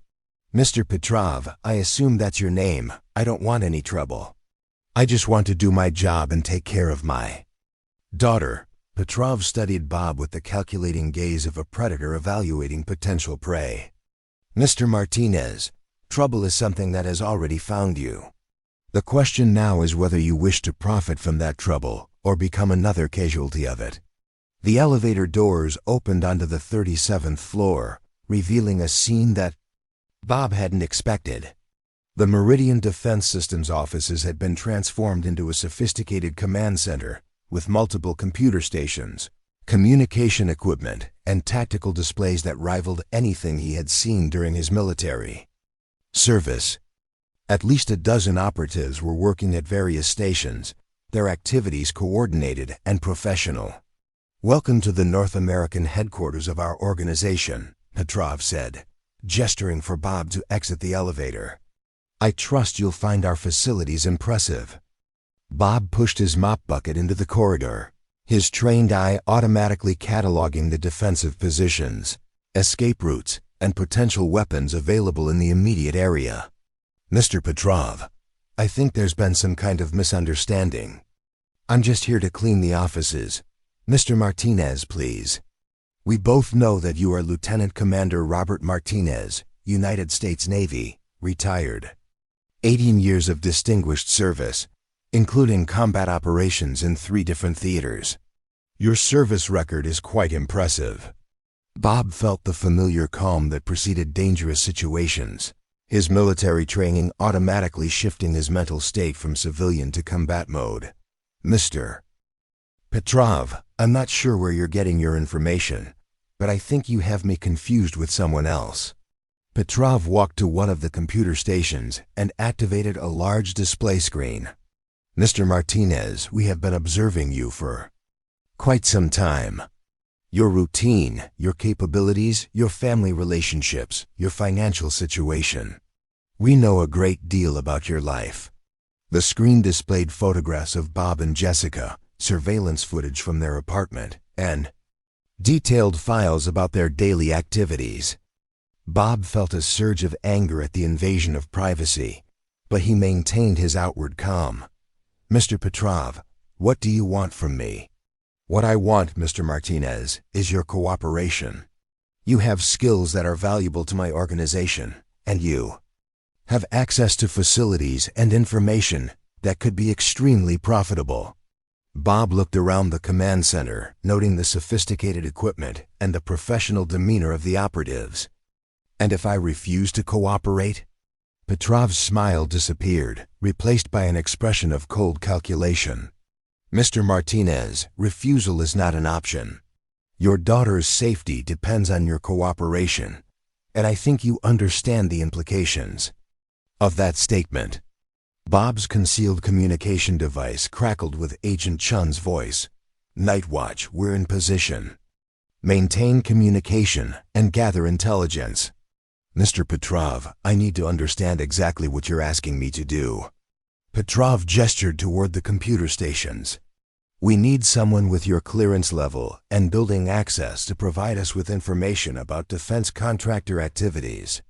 Mr. Petrov, I assume that's your name. I don't want any trouble. I just want to do my job and take care of my daughter." Petrov studied Bob with the calculating gaze of a predator evaluating potential prey. "Mr. Martinez, trouble is something that has already found you. The question now is whether you wish to profit from that trouble or become another casualty of it." The elevator doors opened onto the 37th floor, revealing a scene that Bob hadn't expected. The Meridian Defense Systems offices had been transformed into a sophisticated command center with multiple computer stations, communication equipment, and tactical displays that rivaled anything he had seen during his military service. At least a dozen operatives were working at various stations, their activities coordinated and professional. "Welcome to the North American headquarters of our organization," Petrov said, gesturing for Bob to exit the elevator. "I trust you'll find our facilities impressive." Bob pushed his mop bucket into the corridor, his trained eye automatically cataloging the defensive positions, escape routes, and potential weapons available in the immediate area. Mr. Petrov, I think there's been some kind of misunderstanding. I'm just here to clean the offices. Mr. Martinez, please. We both know that you are Lieutenant Commander Robert Martinez, United States Navy, retired. 18 years of distinguished service, including combat operations in 3 different theaters. Your service record is quite impressive. Bob felt the familiar calm that preceded dangerous situations, his military training automatically shifting his mental state from civilian to combat mode. Mr. Petrov, I'm not sure where you're getting your information, but I think you have me confused with someone else. Petrov walked to one of the computer stations and activated a large display screen. Mr. Martinez, we have been observing you for quite some time. Your routine, your capabilities, your family relationships, your financial situation. We know a great deal about your life. The screen displayed photographs of Bob and Jessica, surveillance footage from their apartment, and detailed files about their daily activities. Bob felt a surge of anger at the invasion of privacy, but he maintained his outward calm. Mr. Petrov, what do you want from me? What I want, Mr. Martinez, is your cooperation. You have skills that are valuable to my organization, and you have access to facilities and information that could be extremely profitable. Bob looked around the command center, noting the sophisticated equipment and the professional demeanor of the operatives. And if I refuse to cooperate? Petrov's smile disappeared, replaced by an expression of cold calculation. Mr. Martinez, refusal is not an option. Your daughter's safety depends on your cooperation, and I think you understand the implications of that statement. Bob's concealed communication device crackled with Agent Chun's voice. Night Watch, we're in position. Maintain communication and gather intelligence. Mr. Petrov, I need to understand exactly what you're asking me to do. Petrov gestured toward the computer stations. We need someone with your clearance level and building access to provide us with information about defense contractor activities.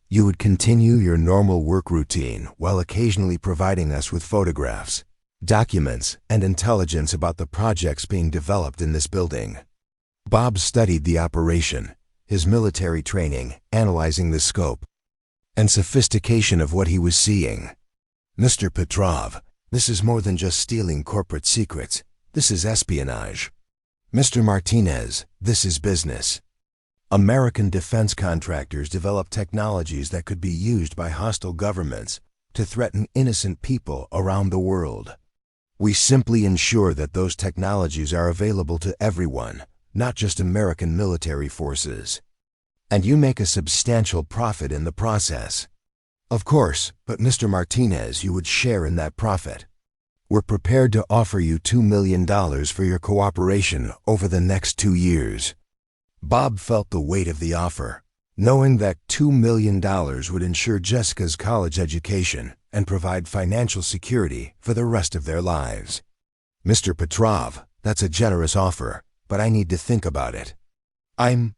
You would continue your normal work routine while occasionally providing us with photographs, documents, and intelligence about the projects being developed in this building. Bob studied the operation, his military training, analyzing the scope and sophistication of what he was seeing. Mr. Petrov, this is more than just stealing corporate secrets. This is espionage. Mr. Martinez, this is business. American defense contractors develop technologies that could be used by hostile governments to threaten innocent people around the world. We simply ensure that those technologies are available to everyone, not just American military forces. And you make a substantial profit in the process. Of course, but Mr. Martinez, you would share in that profit. We're prepared to offer you $2 million for your cooperation over the next 2 years. Bob felt the weight of the offer, knowing that $2 million would ensure Jessica's college education and provide financial security for the rest of their lives. Mr. Petrov, that's a generous offer, but I need to think about it. I'm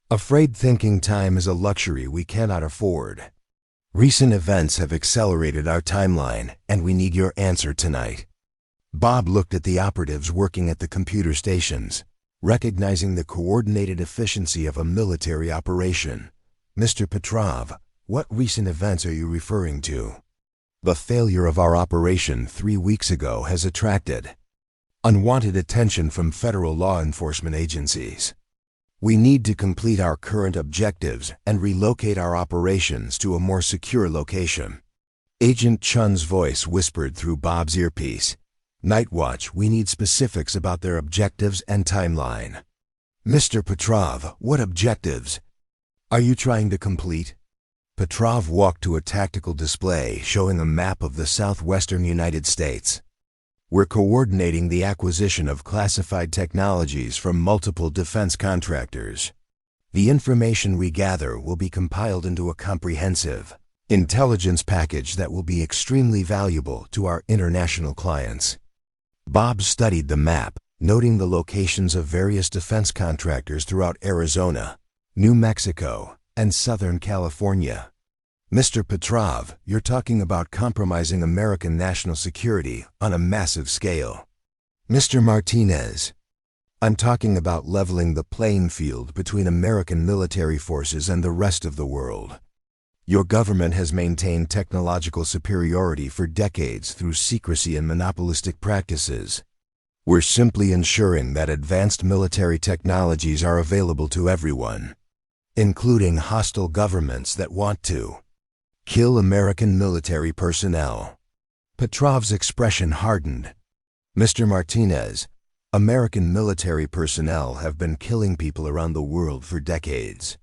afraid thinking time is a luxury we cannot afford. Recent events have accelerated our timeline, and we need your answer tonight. Bob looked at the operatives working at the computer stations, recognizing the coordinated efficiency of a military operation. Mr. Petrov, what recent events are you referring to? The failure of our operation 3 weeks ago has attracted unwanted attention from federal law enforcement agencies. We need to complete our current objectives and relocate our operations to a more secure location. Agent Chun's voice whispered through Bob's earpiece. Night Watch, we need specifics about their objectives and timeline. Mr. Petrov, what objectives are you trying to complete? Petrov walked to a tactical display showing a map of the southwestern United States. We're coordinating the acquisition of classified technologies from multiple defense contractors. The information we gather will be compiled into a comprehensive, Intelligence package that will be extremely valuable to our international clients. Bob studied the map, noting the locations of various defense contractors throughout Arizona, New Mexico, and Southern California. Mr. Petrov, you're talking about compromising American national security on a massive scale. Mr. Martinez, I'm talking about leveling the playing field between American military forces and the rest of the world. Your government has maintained technological superiority for decades through secrecy and monopolistic practices. We're simply ensuring that advanced military technologies are available to everyone, including hostile governments that want to kill American military personnel. Petrov's expression hardened. Mr. Martinez, American military personnel have been killing people around the world for decades.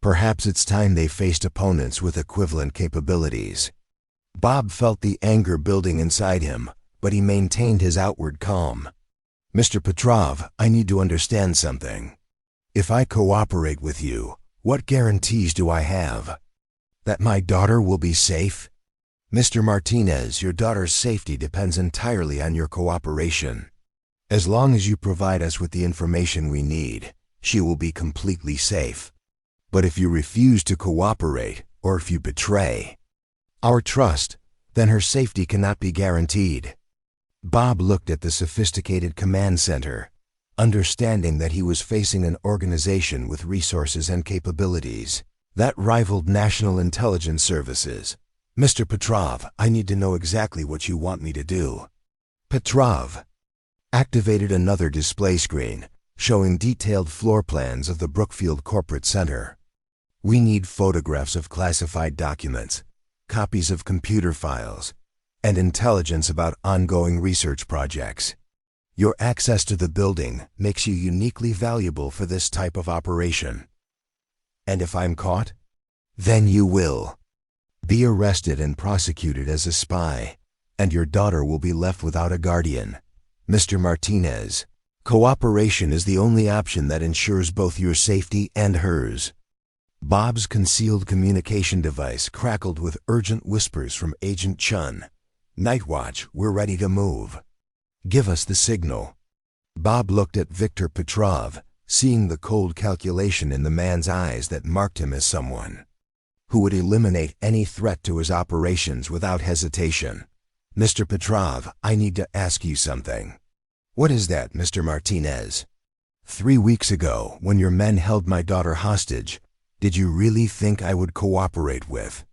Perhaps it's time they faced opponents with equivalent capabilities. Bob felt the anger building inside him, but he maintained his outward calm. Mr. Petrov, I need to understand something. If I cooperate with you, what guarantees do I have? That my daughter will be safe? Mr. Martinez, your daughter's safety depends entirely on your cooperation. As long as you provide us with the information we need, she will be completely safe. But if you refuse to cooperate, or if you betray our trust, then her safety cannot be guaranteed. Bob looked at the sophisticated command center, understanding that he was facing an organization with resources and capabilities that rivaled national intelligence services. Mr. Petrov, I need to know exactly what you want me to do. Petrov activated another display screen, showing detailed floor plans of the Brookfield Corporate Center. We need photographs of classified documents, copies of computer files, and intelligence about ongoing research projects. Your access to the building makes you uniquely valuable for this type of operation. And if I'm caught, then you will be arrested and prosecuted as a spy, and your daughter will be left without a guardian. Mr. Martinez, cooperation is the only option that ensures both your safety and hers. Bob's concealed communication device crackled with urgent whispers from Agent Chun. Night Watch, we're ready to move. Give us the signal. Bob looked at Viktor Petrov, seeing the cold calculation in the man's eyes that marked him as someone who would eliminate any threat to his operations without hesitation. Mr. Petrov, I need to ask you something. What is that, Mr. Martinez? 3 weeks ago, when your men held my daughter hostage, did you really think I would cooperate with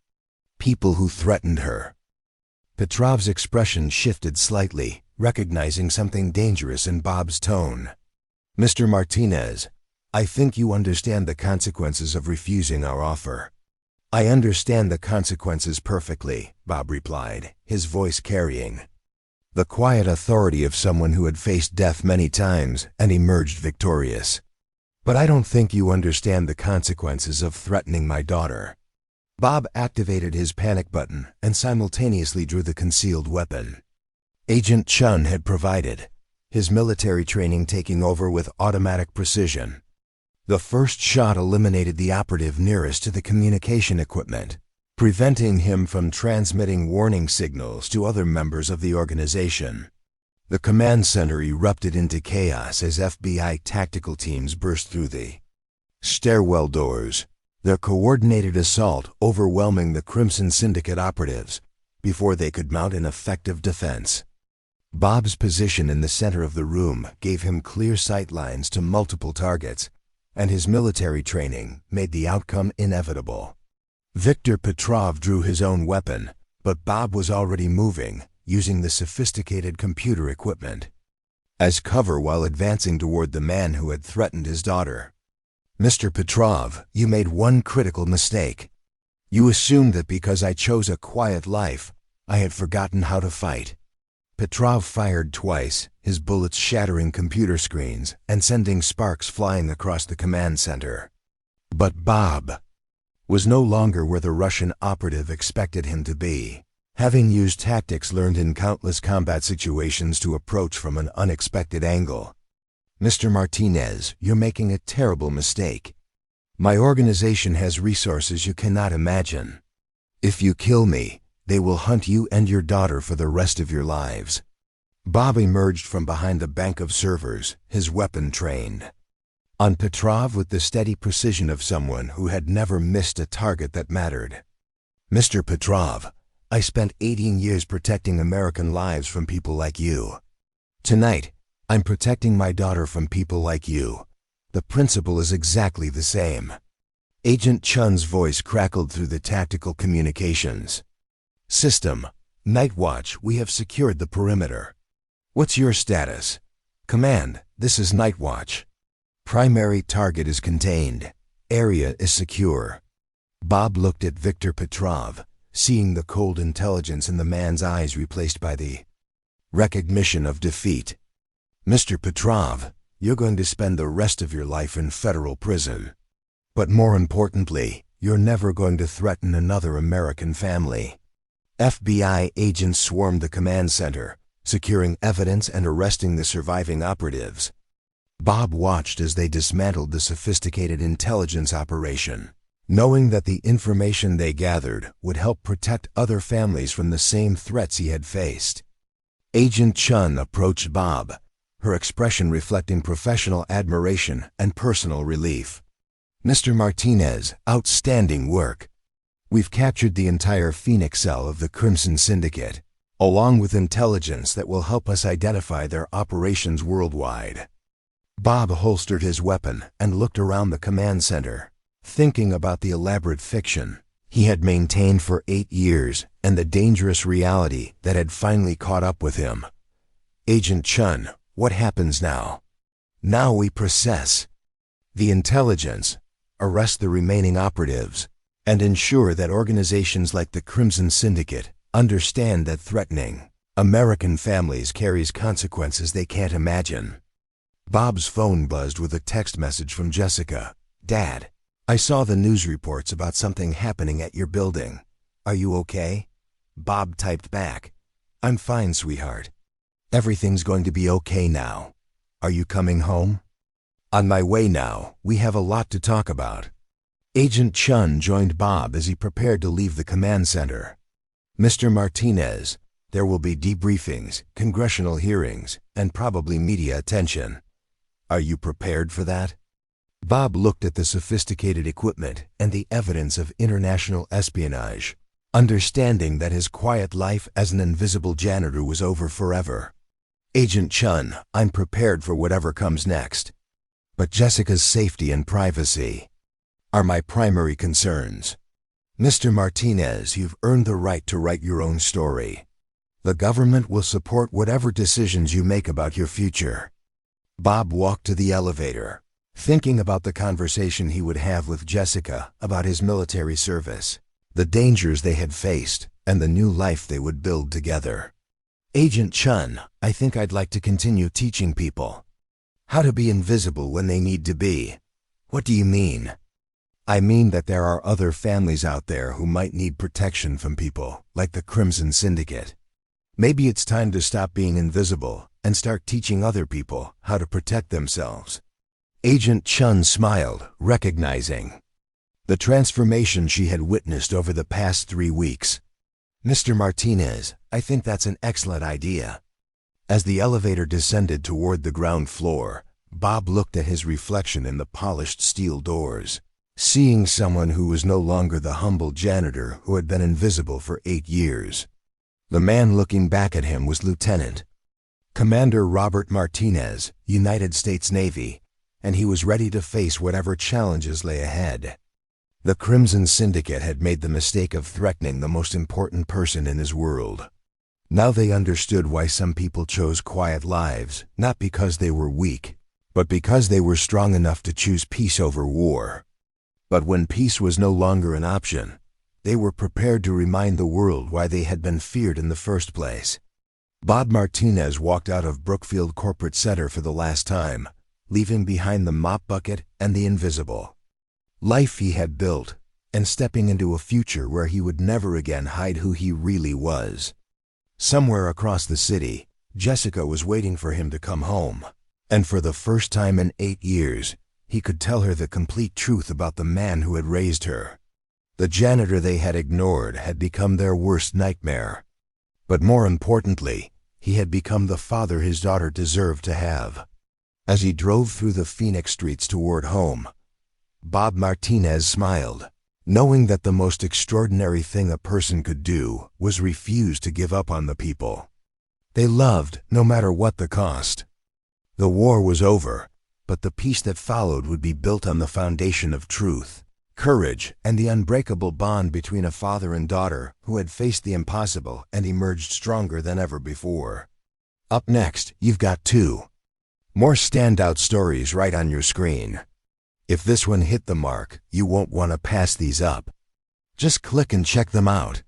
people who threatened her? Petrov's expression shifted slightly, recognizing something dangerous in Bob's tone. Mr. Martinez, I think you understand the consequences of refusing our offer. I understand the consequences perfectly, Bob replied, his voice carrying the quiet authority of someone who had faced death many times and emerged victorious. But I don't think you understand the consequences of threatening my daughter. Bob activated his panic button and simultaneously drew the concealed weapon Agent Chun had provided, his military training taking over with automatic precision. The first shot eliminated the operative nearest to the communication equipment, preventing him from transmitting warning signals to other members of the organization. The command center erupted into chaos as FBI tactical teams burst through the stairwell doors, their coordinated assault overwhelming the Crimson Syndicate operatives before they could mount an effective defense. Bob's position in the center of the room gave him clear sight lines to multiple targets, and his military training made the outcome inevitable. Viktor Petrov drew his own weapon, but Bob was already moving, using the sophisticated computer equipment as cover while advancing toward the man who had threatened his daughter. Mr. Petrov, you made one critical mistake. You assumed that because I chose a quiet life, I had forgotten how to fight. Petrov fired twice, his bullets shattering computer screens and sending sparks flying across the command center. But Bob was no longer where the Russian operative expected him to be, having used tactics learned in countless combat situations to approach from an unexpected angle. Mr. Martinez, you're making a terrible mistake. My organization has resources you cannot imagine. If you kill me, they will hunt you and your daughter for the rest of your lives. Bob emerged from behind the bank of servers, his weapon trained on Petrov with the steady precision of someone who had never missed a target that mattered. Mr. Petrov, I spent 18 years protecting American lives from people like you. Tonight, I'm protecting my daughter from people like you. The principle is exactly the same. Agent Chun's voice crackled through the tactical communications. System, Night Watch, we have secured the perimeter. What's your status? Command, this is Night Watch. Primary target is contained. Area is secure. Bob looked at Viktor Petrov, seeing the cold intelligence in the man's eyes replaced by the recognition of defeat. Mr. Petrov, you're going to spend the rest of your life in federal prison. But more importantly, you're never going to threaten another American family. FBI agents swarmed the command center, securing evidence and arresting the surviving operatives. Bob watched as they dismantled the sophisticated intelligence operation, knowing that the information they gathered would help protect other families from the same threats he had faced. Agent Chun approached Bob, her expression reflecting professional admiration and personal relief. Mr. Martinez, outstanding work. We've captured the entire Phoenix cell of the Crimson Syndicate, along with intelligence that will help us identify their operations worldwide. Bob holstered his weapon and looked around the command center, thinking about the elaborate fiction he had maintained for 8 years and the dangerous reality that had finally caught up with him. Agent Chun, what happens now? Now we process the intelligence, arrest the remaining operatives, and ensure that organizations like the Crimson Syndicate understand that threatening American families carries consequences they can't imagine. Bob's phone buzzed with a text message from Jessica. Dad, I saw the news reports about something happening at your building. Are you okay? Bob typed back. I'm fine, sweetheart. Everything's going to be okay now. Are you coming home? On my way now. We have a lot to talk about. Agent Chun joined Bob as he prepared to leave the command center. Mr. Martinez, there will be debriefings, congressional hearings, and probably media attention. Are you prepared for that? Bob looked at the sophisticated equipment and the evidence of international espionage, understanding that his quiet life as an invisible janitor was over forever. Agent Chun, I'm prepared for whatever comes next. But Jessica's safety and privacy are my primary concerns. Mr. Martinez, you've earned the right to write your own story. The government will support whatever decisions you make about your future. Bob walked to the elevator, thinking about the conversation he would have with Jessica about his military service, the dangers they had faced, and the new life they would build together. Agent Chun, I think I'd like to continue teaching people how to be invisible when they need to be. What do you mean? I mean that there are other families out there who might need protection from people like the Crimson Syndicate. Maybe it's time to stop being invisible and start teaching other people how to protect themselves. Agent Chun smiled, recognizing the transformation she had witnessed over the past 3 weeks. Mr. Martinez, I think that's an excellent idea. As the elevator descended toward the ground floor, Bob looked at his reflection in the polished steel doors, seeing someone who was no longer the humble janitor who had been invisible for 8 years. The man looking back at him was Lieutenant Commander Robert Martinez, United States Navy, and he was ready to face whatever challenges lay ahead. The Crimson Syndicate had made the mistake of threatening the most important person in his world. Now they understood why some people chose quiet lives, not because they were weak, but because they were strong enough to choose peace over war. But when peace was no longer an option, they were prepared to remind the world why they had been feared in the first place. Bob Martinez walked out of Brookfield Corporate Center for the last time, leaving behind the mop bucket and the invisible life he had built, and stepping into a future where he would never again hide who he really was. Somewhere across the city, Jessica was waiting for him to come home, and for the first time in 8 years, he could tell her the complete truth about the man who had raised her. The janitor they had ignored had become their worst nightmare. But more importantly, he had become the father his daughter deserved to have. As he drove through the Phoenix streets toward home, Bob Martinez smiled, knowing that the most extraordinary thing a person could do was refuse to give up on the people they loved, no matter what the cost. The war was over, but the peace that followed would be built on the foundation of truth, courage, and the unbreakable bond between a father and daughter who had faced the impossible and emerged stronger than ever before. Up next, you've got two more standout stories right on your screen. If this one hit the mark, you won't want to pass these up. Just click and check them out.